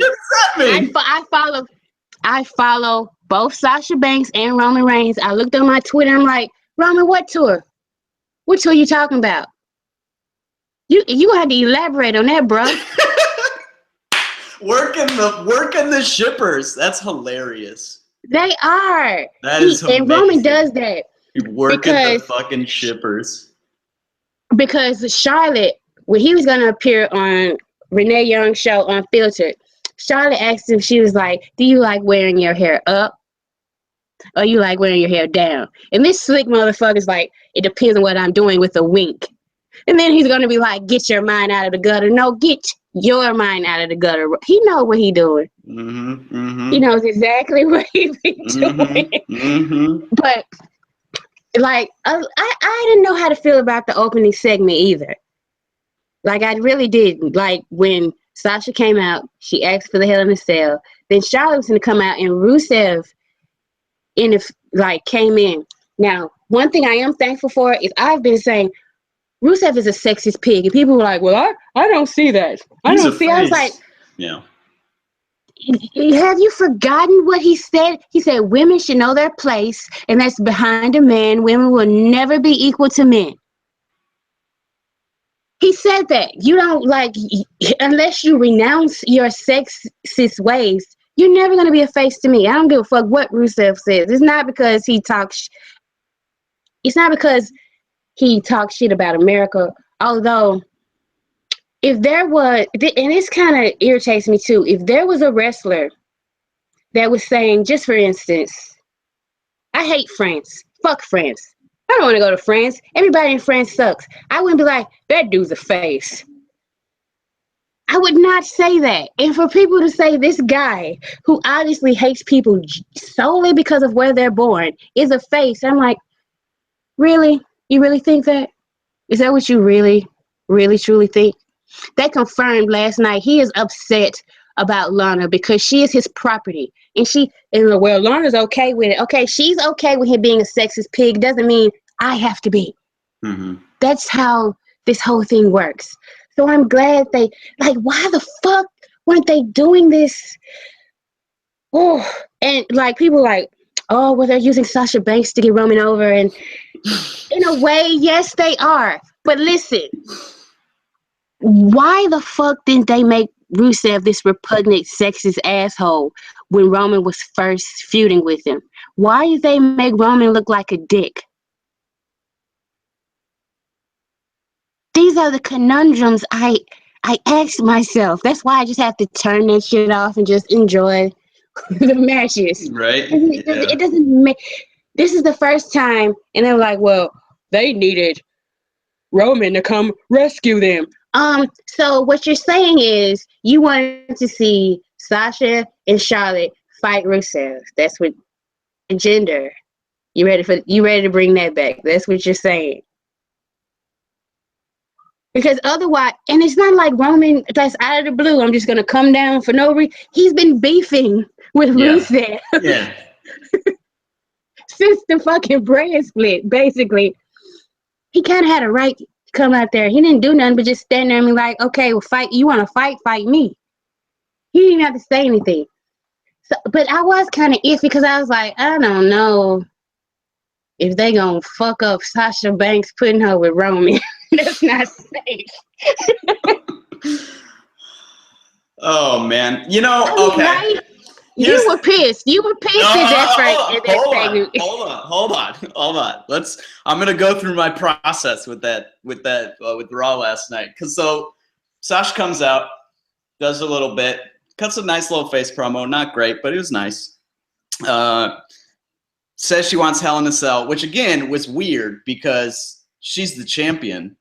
I follow both Sasha Banks and Roman Reigns. I looked on my Twitter. I'm like, Roman, what tour? What tour you talking about? You gonna have to elaborate on that, bro. working the shippers. That's hilarious. They are. That is amazing. And Roman does that. Working the fucking shippers. Because Charlotte, when he was gonna appear on Renee Young's show Unfiltered, Charlotte asked him, she was like, do you like wearing your hair up? Or you like wearing your hair down? And this slick motherfucker's like, it depends on what I'm doing, with a wink. And then he's gonna be like, get your mind out of the gutter. No, get your mind out of the gutter. He knows what he doing. Mm-hmm, mm-hmm. He knows exactly what he be doing. Mm-hmm. But like, I didn't know how to feel about the opening segment either. Like, I really didn't. Like, when Sasha came out, she asked for the Hell in a Cell. Then Charlotte was going to come out, and Rusev came in. Now, one thing I am thankful for is I've been saying Rusev is a sexist pig. And people were like, well, I don't see that. I was like, yeah. Have you forgotten what he said? He said women should know their place, and that's behind a man. Women will never be equal to men. He said that. You don't unless you renounce your sexist ways, you're never going to be a face to me. I don't give a fuck what Rusev says. It's not because he talks shit about America. Although, if there was, and this kind of irritates me too, if there was a wrestler that was saying, just for instance, I hate France. Fuck France. I don't want to go to France. Everybody in France sucks. I wouldn't be like, that dude's a face. I would not say that. And for people to say this guy, who obviously hates people solely because of where they're born, is a face, I'm like, really? You really think that? Is that what you really, really, truly think? They confirmed last night he is upset about Lana because she is his property. And Lana's okay with it. Okay, she's okay with him being a sexist pig. Doesn't mean I have to be. Mm-hmm. That's how this whole thing works. So I'm glad why the fuck weren't they doing this? Oh, and people they're using Sasha Banks to get Roman over. And in a way, yes, they are. But listen, why the fuck didn't they make Rusev this repugnant, sexist asshole when Roman was first feuding with him? Why did they make Roman look like a dick? These are the conundrums I asked myself. That's why I just have to turn that shit off and just enjoy the matches. Right. It doesn't make. This is the first time, and they're like, well, they needed Roman to come rescue them. So what you're saying is you wanted to see Sasha and Charlotte fight Rusev. That's what gender. You ready to bring that back? That's what you're saying. Because otherwise, and it's not like Roman that's out of the blue. I'm just gonna come down for no reason. He's been beefing with Rusev since the fucking brand split. Basically, he kind of had a right to come out there. He didn't do nothing but just stand there and be like, "Okay, well, fight. You want to fight? Fight me." He didn't even have to say anything. So, but I was kind of iffy because I was like, I don't know if they gonna fuck up Sasha Banks putting her with Roman. That's not safe. Oh man, you know, okay. Right? You were pissed. You were pissed at that segment. Hold on. I'm gonna go through my process with Raw last night. Cause so Sasha comes out, does a little bit, cuts a nice little face promo. Not great, but it was nice. Says she wants Hell in a Cell, which again was weird because she's the champion.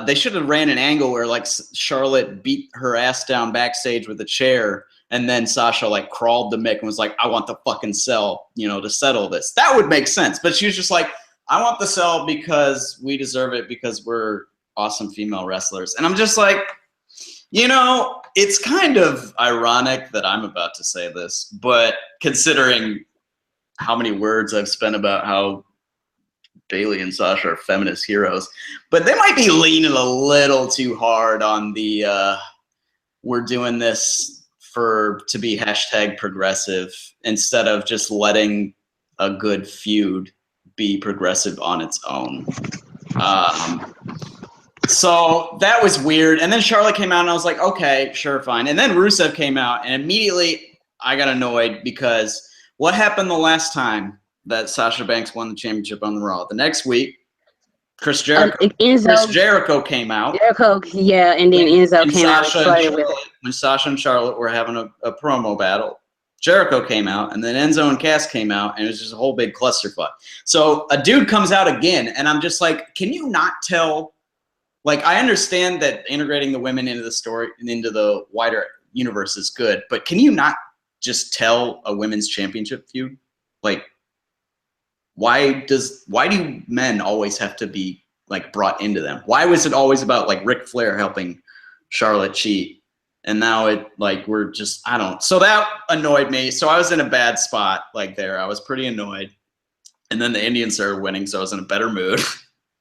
They should have ran an angle where like Charlotte beat her ass down backstage with a chair, and then Sasha like crawled to Mick and was like, "I want the fucking cell, to settle this." That would make sense. But she was just like, "I want the cell because we deserve it because we're awesome female wrestlers." And I'm just like, it's kind of ironic that I'm about to say this, but considering how many words I've spent about how Bayley and Sasha are feminist heroes, but they might be leaning a little too hard on the we're doing this to be #progressive instead of just letting a good feud be progressive on its own. So that was weird. And then Charlotte came out and I was like, okay, sure, fine. And then Rusev came out and immediately I got annoyed because what happened the last time that Sasha Banks won the championship on the Raw? The next week, Chris Jericho came out. And then Enzo came out. When Sasha and Charlotte were having a promo battle, Jericho came out, and then Enzo and Cass came out, and it was just a whole big clusterfuck. So a dude comes out again, and I'm just like, can you not tell? Like, I understand that integrating the women into the story and into the wider universe is good, but can you not just tell a women's championship feud? Like, why do men always have to be like brought into them? Why was it always about like Ric Flair helping Charlotte cheat? And now so that annoyed me. So I was in a bad spot like there. I was pretty annoyed. And then the Indians started winning, so I was in a better mood.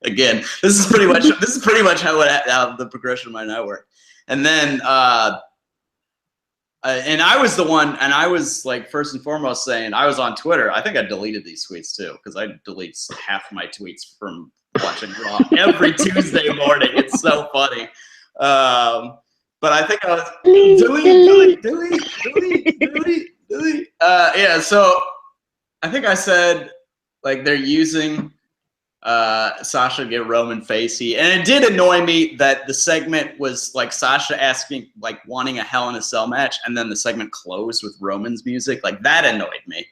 Again, this is pretty much how the progression of my night worked. And then and I was the one, and I was like first and foremost saying, I was on Twitter. I think I deleted these tweets too, because I delete half of my tweets from watching Raw every Tuesday morning. It's so funny. But I think I was delete. Yeah, so I think I said like they're using Sasha get Roman facey, and it did annoy me that the segment was like Sasha asking, like wanting a Hell in a Cell match, and then the segment closed with Roman's music. Like that annoyed me.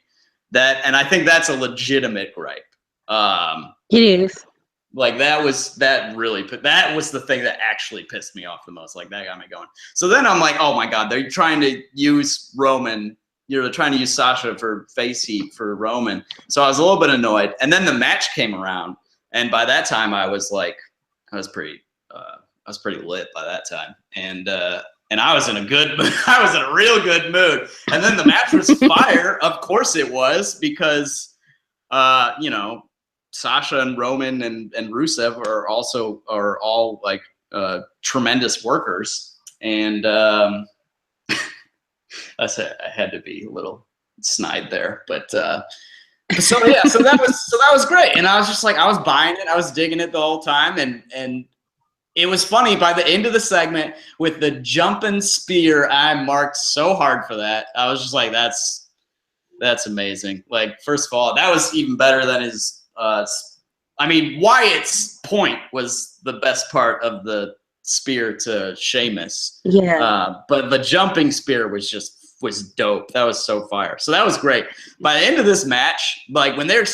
And I think that's a legitimate gripe. It is. Like that was the thing that actually pissed me off the most. Like that got me going. So then I'm like, oh my god, they're trying to use Roman. They're trying to use Sasha for face heat for Roman. So I was a little bit annoyed. And then the match came around, and by that time I was pretty lit by that time. And I was in a good mood. I was in a real good mood. And then the match was fire. Of course it was, because Sasha and Roman and Rusev are all like tremendous workers. And I had to be a little snide there, but so that was great. And I was just like, I was buying it, I was digging it the whole time, and it was funny by the end of the segment with the jumping spear. I marked so hard for that. I was just like, that's amazing. Like, first of all, that was even better than his. Wyatt's point was the best part of the spear to Sheamus. Yeah. But the jumping spear was just was dope. That was so fire. So that was great. By the end of this match, like when they're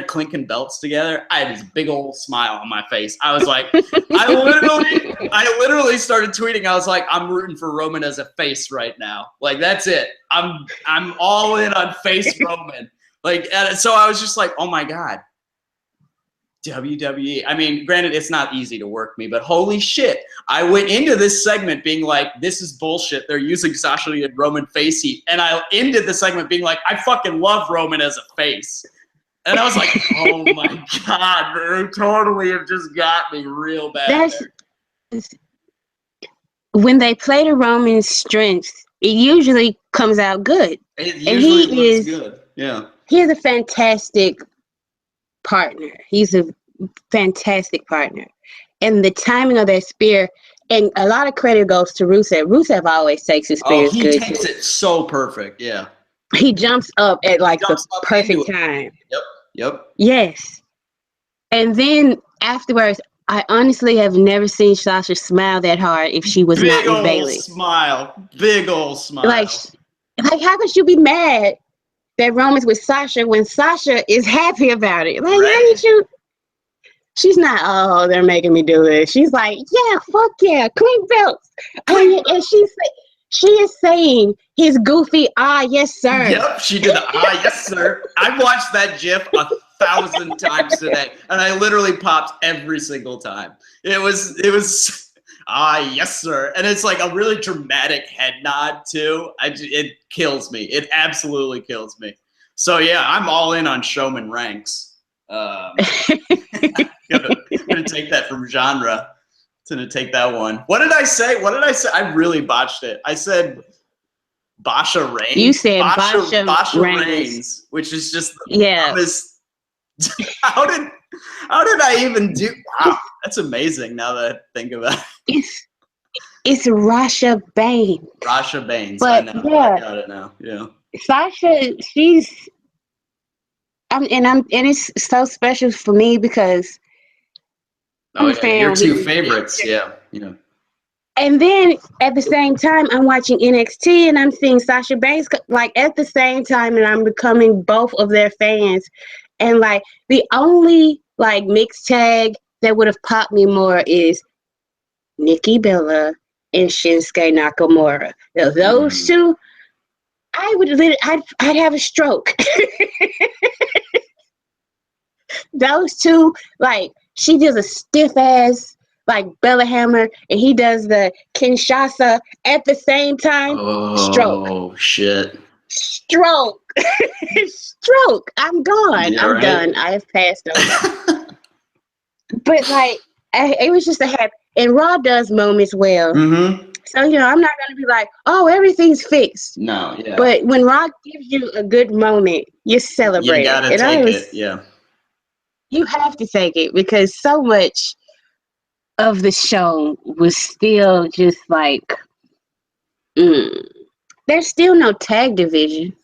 clinking belts together, I had this big old smile on my face. I was like, I literally started tweeting. I was like, I'm rooting for Roman as a face right now. Like that's it. I'm all in on face Roman. Like, and so I was just like, oh my God. WWE. I mean, granted, it's not easy to work me, but holy shit. I went into this segment being like, this is bullshit. They're using Sasha and Roman face heat. And I ended the segment being like, I fucking love Roman as a face. And I was like, oh my God, they totally have just got me real bad. When they play to Roman's strengths, it usually comes out good. It usually looks good. Yeah. He's a fantastic partner. He's a fantastic partner. And the timing of that spear, and a lot of credit goes to Rusev. Rusev always takes his spears good. He takes it so perfect. Yeah. He jumps up at like the perfect time. Yep. Yes. And then afterwards, I honestly have never seen Sasha smile that hard if she was not with Bayley. Big old smile. Like how could you be mad that Roman's with Sasha when Sasha is happy about it? Like, right. How did you? She's not, oh, they're making me do this. She's like, yeah, fuck yeah, clink belts. And she is saying his goofy, yes, sir. Yep, she did the, yes, sir. I've watched that GIF 1,000 times today, and I literally popped every single time. It was, yes, sir. And it's like a really dramatic head nod, too. It kills me. It absolutely kills me. So, yeah, I'm all in on showman ranks. Gonna take that from genre. Gonna take that one. What did I say? I really botched it. I said Basha Reigns. You said Basha Reigns, which is just yeah. How did I even do? Wow, that's amazing. Now that I think about it. It's Rasha Baines. Rasha Baines. But I know. yeah, I got it now. Yeah. Sasha, she's. And it's so special for me because I'm a fan. Your two favorites, yeah. And then at the same time, I'm watching NXT and I'm seeing Sasha Banks like at the same time, and I'm becoming both of their fans. And like the only like mixed tag that would have popped me more is Nikki Bella and Shinsuke Nakamura. Now, those two, I'd have a stroke. Those two, like, she does a stiff ass like Bella Hammer, and he does the Kinshasa at the same time. Stroke. Oh shit. Stroke. Stroke. I'm gone. Yeah, I'm done. I have passed over. But like, it was just a happy. And Raw does moments well. Mm-hmm. So, I'm not going to be like, oh, everything's fixed. No, yeah. But when Raw gives you a good moment, you celebrate it. You gotta take it, yeah. You have to take it because so much of the show was still just like, there's still no tag division.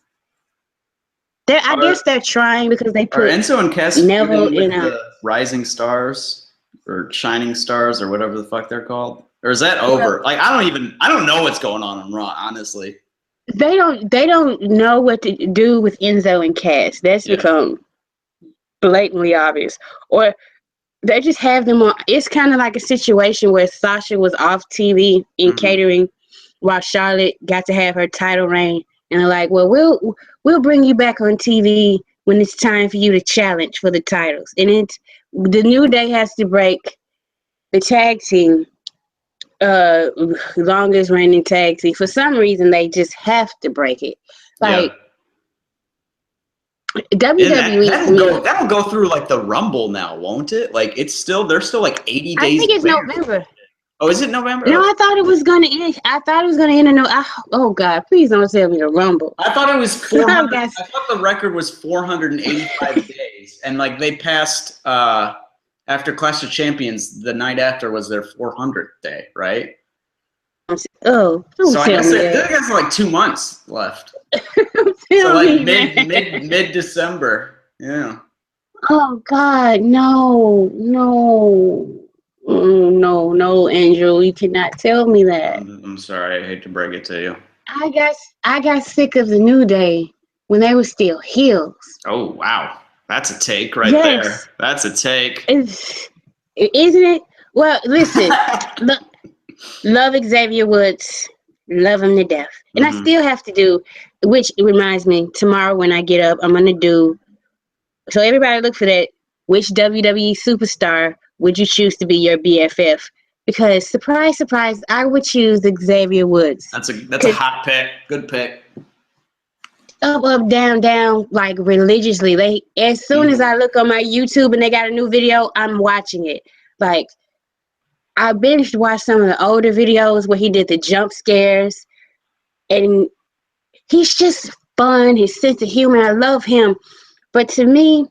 I guess they're trying because they put Enzo and Cass Neville in the Rising Stars or Shining Stars or whatever the fuck they're called. Or is that over? Like I don't know what's going on Raw, honestly. They don't know what to do with Enzo and Cass. That's become blatantly obvious. Or they just have them on. It's kind of like a situation where Sasha was off TV in catering while Charlotte got to have her title reign, and they're like, well, we'll bring you back on TV when it's time for you to challenge for the titles. And the New Day has to break the tag team, longest reigning tag team. For some reason, they just have to break it. Like WWE, that'll go through like the Rumble now, won't it? Like they're still like 80 days. I think it's later. November. Oh, is it November? No, I thought it was gonna end. I thought it was gonna end in oh God, please don't tell me the Rumble. I thought it was 400. I thought the record was 485 days, and like they passed after Clash of Champions. The night after was their 400th day, right? Oh, so I guess it's like 2 months left. So like mid December, yeah. Oh God, no, Angel, you cannot tell me that. I'm sorry, I hate to break it to you. I got sick of the New Day when they were still heels. Oh wow, that's a take right there. Yes, That's a take. isn't it? Well, listen, love Xavier Woods, love him to death, and I Mm-hmm. still have to do. Which reminds me, tomorrow when I get up, I'm gonna do. So everybody, look for that. Which WWE superstar would you choose to be your BFF? Because surprise, surprise, I would choose Xavier Woods. That's a hot pick. Good pick. Up, down, down, like religiously. They as soon as I look on my YouTube and they got a new video, I'm watching it. Like I binged watched some of the older videos where he did the jump scares, and he's just fun. His sense of humor, I love him. But to me,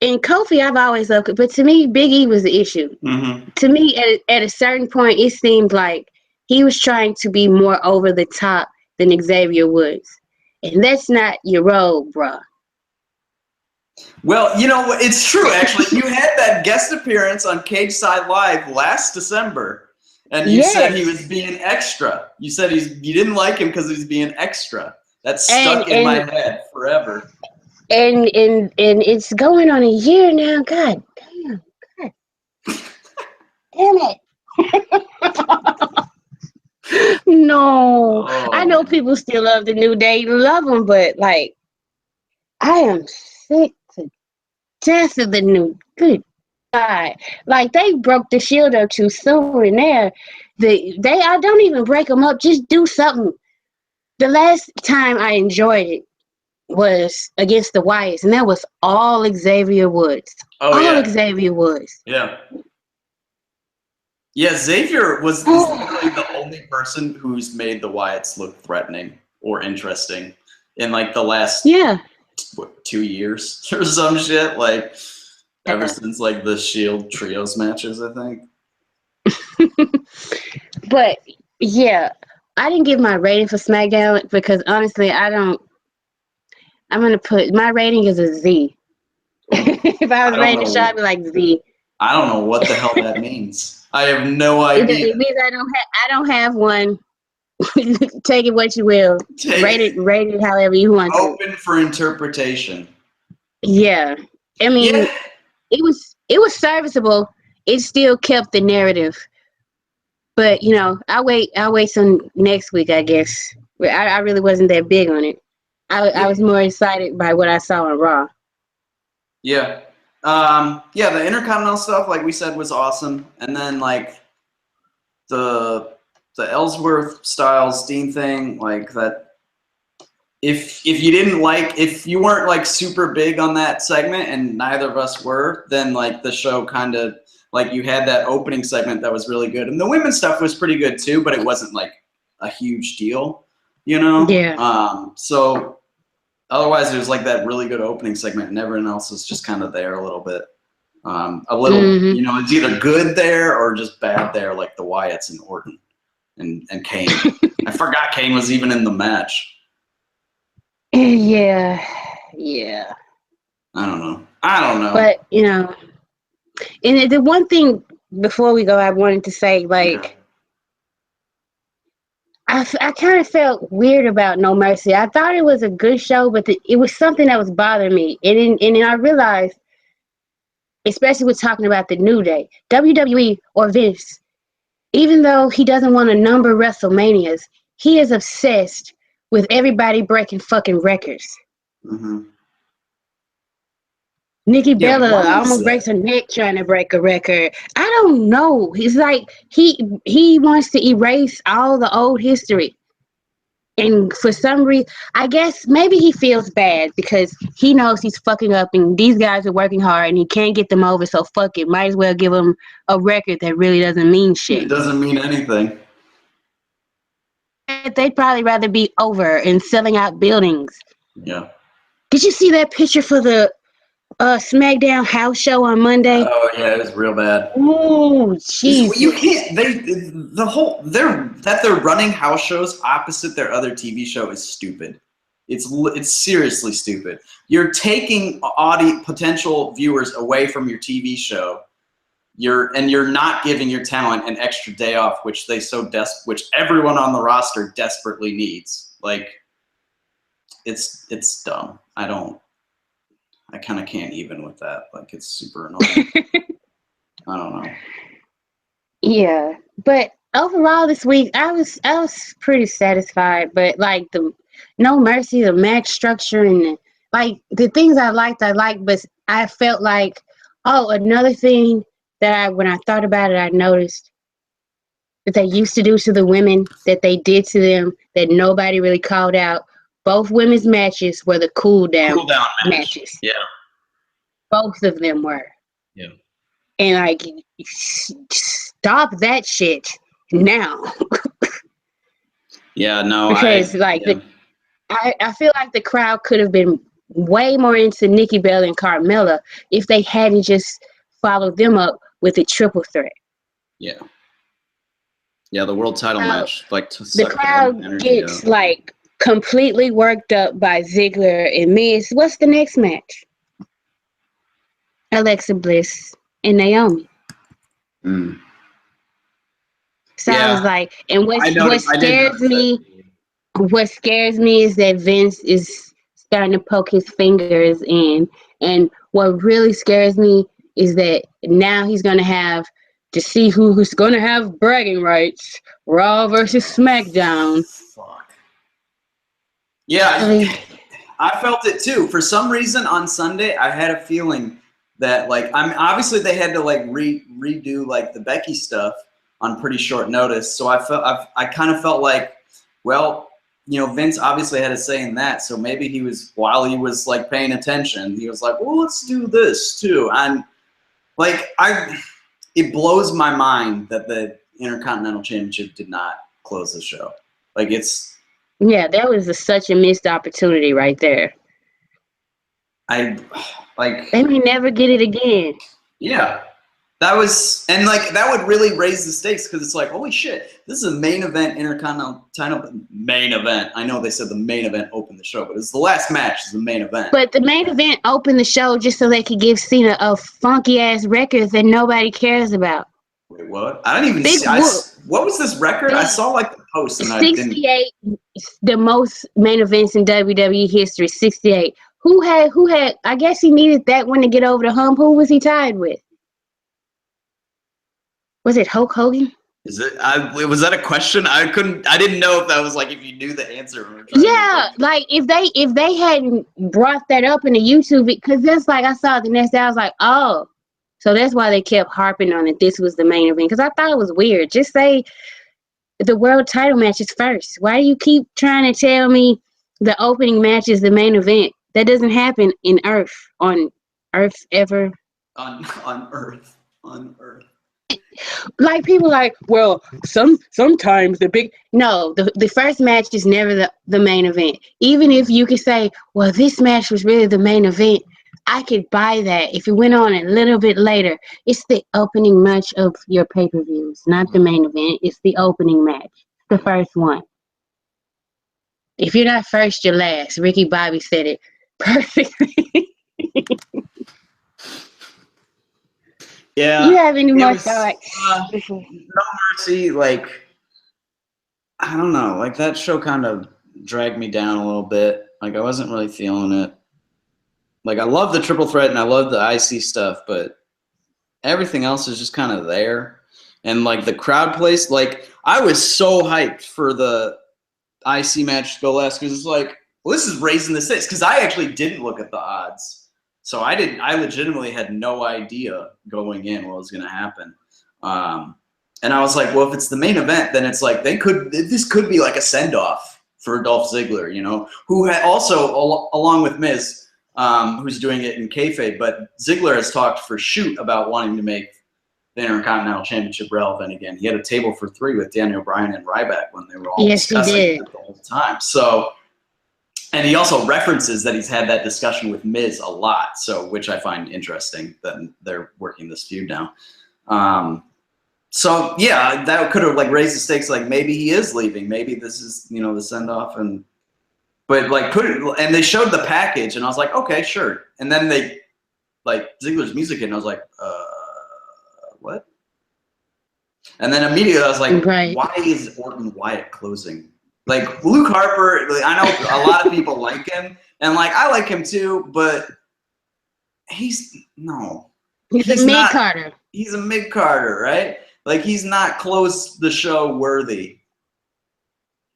in Kofi, I've always loved it. But to me, Big E was the issue. Mm-hmm. To me, at a certain point, it seemed like he was trying to be more over the top than Xavier Woods. And that's not your role, bruh. Well, you know, it's true, actually. You had that guest appearance on Cage Side Live last December, and you said he was being extra. You said you didn't like him because he's being extra. That's stuck in my head forever. And it's going on a year now. God damn. God damn it. No. Oh, I know people still love the New Day. Love them, but like I am sick to death of the new. Good God. Like they broke the Shield up too soon in there. I don't even break them up. Just do something. The last time I enjoyed it was against the Wyatts, and that was all Xavier Woods. Xavier Woods. Yeah. Yeah, Xavier is literally the only person who's made the Wyatts look threatening or interesting in like the last 2 years or some shit. Like ever since like the Shield trios matches, I think. But yeah, I didn't give my rating for SmackDown because honestly, I'm gonna put my rating is a Z. If I was rating the show, I'd be like Z. I don't know what the hell that means. I have no idea. It means I don't have one. Take it what you will. Rate it however you want to. Open for interpretation. Yeah. I mean, it was serviceable. It still kept the narrative. But you know, I'll wait till next week, I guess. I really wasn't that big on it. I was more excited by what I saw on Raw. Yeah. The Intercontinental stuff, like we said, was awesome. And then like the Ellsworth Styles Dean thing, like that. If you weren't like super big on that segment, and neither of us were, then like the show kind of like you had that opening segment that was really good, and the women's stuff was pretty good too, but it wasn't like a huge deal, you know? Yeah. So otherwise, it was like that really good opening segment, and everyone else was just kind of there a little bit. You know, it's either good there or just bad there, like the Wyatts and Orton and Kane. I forgot Kane was even in the match. Yeah. I don't know. But, you know, and the one thing before we go, I wanted to say, like, I kind of felt weird about No Mercy. I thought it was a good show, but it was something that was bothering me. And then I realized, especially with talking about the New Day, WWE or Vince, even though he doesn't want to number WrestleManias, he is obsessed with everybody breaking fucking records. Mm-hmm. Nikki Bella almost breaks her neck trying to break a record. I don't know. He's like he wants to erase all the old history. And for some reason, I guess maybe he feels bad because he knows he's fucking up and these guys are working hard and he can't get them over, so fuck it. Might as well give them a record that really doesn't mean shit. It doesn't mean anything. They'd probably rather be over and selling out buildings. Yeah. Did you see that picture for the SmackDown house show on Monday? Oh yeah, it was real bad. Oh, jeez. You can't. They're running house shows opposite their other TV show is stupid. It's seriously stupid. You're taking potential viewers away from your TV show you're not giving your talent an extra day off, which which everyone on the roster desperately needs. Like, it's dumb. I kind of can't even with that. Like, it's super annoying. I don't know. Yeah, but overall this week I was pretty satisfied. But like the No Mercy, the match structure, and like the things I liked, but I felt like, oh, another thing that when I thought about it, I noticed that they used to do to the women that they did to them that nobody really called out. Both women's matches were the cool down matches. Yeah. Both of them were. Yeah. And like, stop that shit now. Yeah, no. Because I feel like the crowd could have been way more into Nikki Bella and Carmella if they hadn't just followed them up with a triple threat. Yeah. Yeah, the world title match, like, the crowd gets like completely worked up by Ziggler and Miz. What's the next match? Alexa Bliss and Naomi. So yeah. I was like, and what scares me is that Vince is starting to poke his fingers in, and what really scares me is that now he's going to have to see who's going to have bragging rights, Raw versus SmackDown. Fuck. Yeah, I felt it too. For some reason on Sunday, I had a feeling that, like, obviously they had to like redo like the Becky stuff on pretty short notice. So I kind of felt like, well, you know, Vince obviously had a say in that. So maybe while he was like paying attention, he was like, well, let's do this too. And like, it blows my mind that the Intercontinental Championship did not close the show. Like, yeah, that was such a missed opportunity right there. They may never get it again. Yeah. That would really raise the stakes, because it's like, holy shit, this is a main event Intercontinental title main event. I know they said the main event opened the show, but it's the last match is the main event. But the main event opened the show just so they could give Cena a funky ass record that nobody cares about. Wait, what? I don't even see. What was this record? I saw like the post. And 68, the most main events in WWE history. 68. Who had? I guess he needed that one to get over the hump. Who was he tied with? Was it Hulk Hogan? Was that a question? I didn't know if that was like, if you knew the answer. Yeah, like if they hadn't brought that up in the YouTube, because that's like, I saw it the next day, I was like, oh, so that's why they kept harping on it. This was the main event, because I thought it was weird. Just say the world title match is first. Why do you keep trying to tell me the opening match is the main event? That doesn't happen on Earth ever. On Earth. Like, people like, well, sometimes the first match is never the main event. Even if you could say, well, this match was really the main event, I could buy that if it went on a little bit later. It's the opening match of your pay-per-views, not the main event. It's the opening match, the first one. If you're not first, you're last. Ricky Bobby said it perfectly. Yeah. You have any more thoughts? No Mercy, like, I don't know. Like, that show kind of dragged me down a little bit. Like, I wasn't really feeling it. Like, I love the triple threat and I love the IC stuff, but everything else is just kind of there. And, like, the crowd place, like, I was so hyped for the IC match to go last, because it's like, well, this is raising the stakes. Because I actually didn't look at the odds. So I legitimately had no idea going in what was going to happen. And I was like, well, if it's the main event, then it's like this could be like a send-off for Dolph Ziggler, you know, who had also, along with Miz, who's doing it in kayfabe, but Ziggler has talked for shoot about wanting to make the Intercontinental Championship relevant again. He had a table for three with Daniel Bryan and Ryback when they were all discussing it the whole time. So, and he also references that he's had that discussion with Miz a lot, so which I find interesting that they're working this feud now. So yeah, that could have like raised the stakes. Like, maybe he is leaving. Maybe this is, you know, the send off, but like and they showed the package, and I was like, okay, sure. And then they like Ziggler's music hit, and I was like, what? And then immediately I was like, Right. why is Orton Wyatt closing? Like Luke Harper, like, I know a lot of people like him, and like I like him too, but he's a mid-carder. He's a mid-carder, right? Like he's not close the show worthy.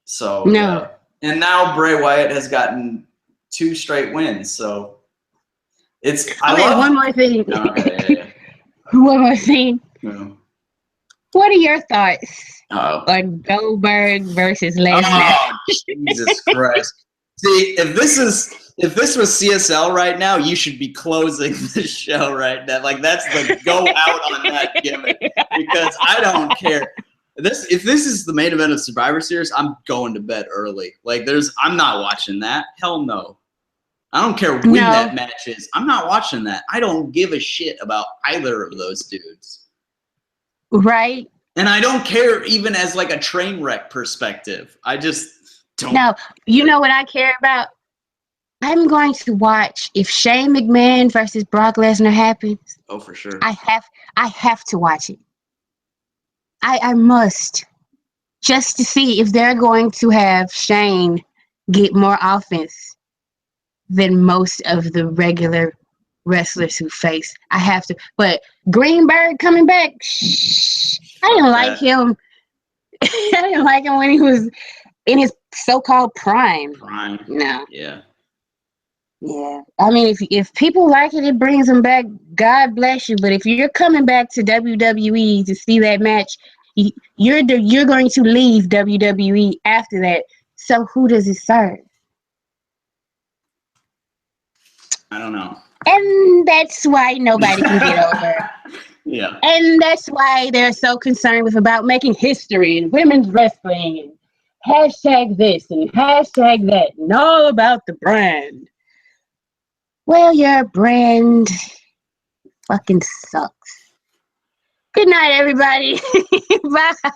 So No. yeah. And now Bray Wyatt has gotten 2 straight wins, so it's one more thing. Okay, One more thing. yeah. What are your thoughts Oh. on Goldberg versus Lesnar? Oh, Jesus Christ. See, if this was CSL right now, you should be closing the show right now. Like that's the go out on that gimmick, because I don't care. If this is the main event of Survivor Series, I'm going to bed early. Like I'm not watching that. Hell no. I don't care when that match is. I'm not watching that. I don't give a shit about either of those dudes. Right. And I don't care even as like a train wreck perspective. I just don't. No, you know what I care about? I'm going to watch if Shane McMahon versus Brock Lesnar happens. Oh, for sure. I have to watch it. I must, just to see if they're going to have Shane get more offense than most of the regular wrestlers who face. I have to. But Greenberg coming back, I didn't like him. I didn't like him when he was in his so-called prime. No. Yeah. Yeah. I mean, if people like it, it brings them back. God bless you. But if you're coming back to WWE to see that match, you're going to leave WWE after that. So who does it serve? I don't know. And that's why nobody can get over. Yeah. And that's why they're so concerned about making history in women's wrestling and hashtag this and hashtag that and all about the brand. Well, your brand fucking sucks. Good night, everybody. Bye.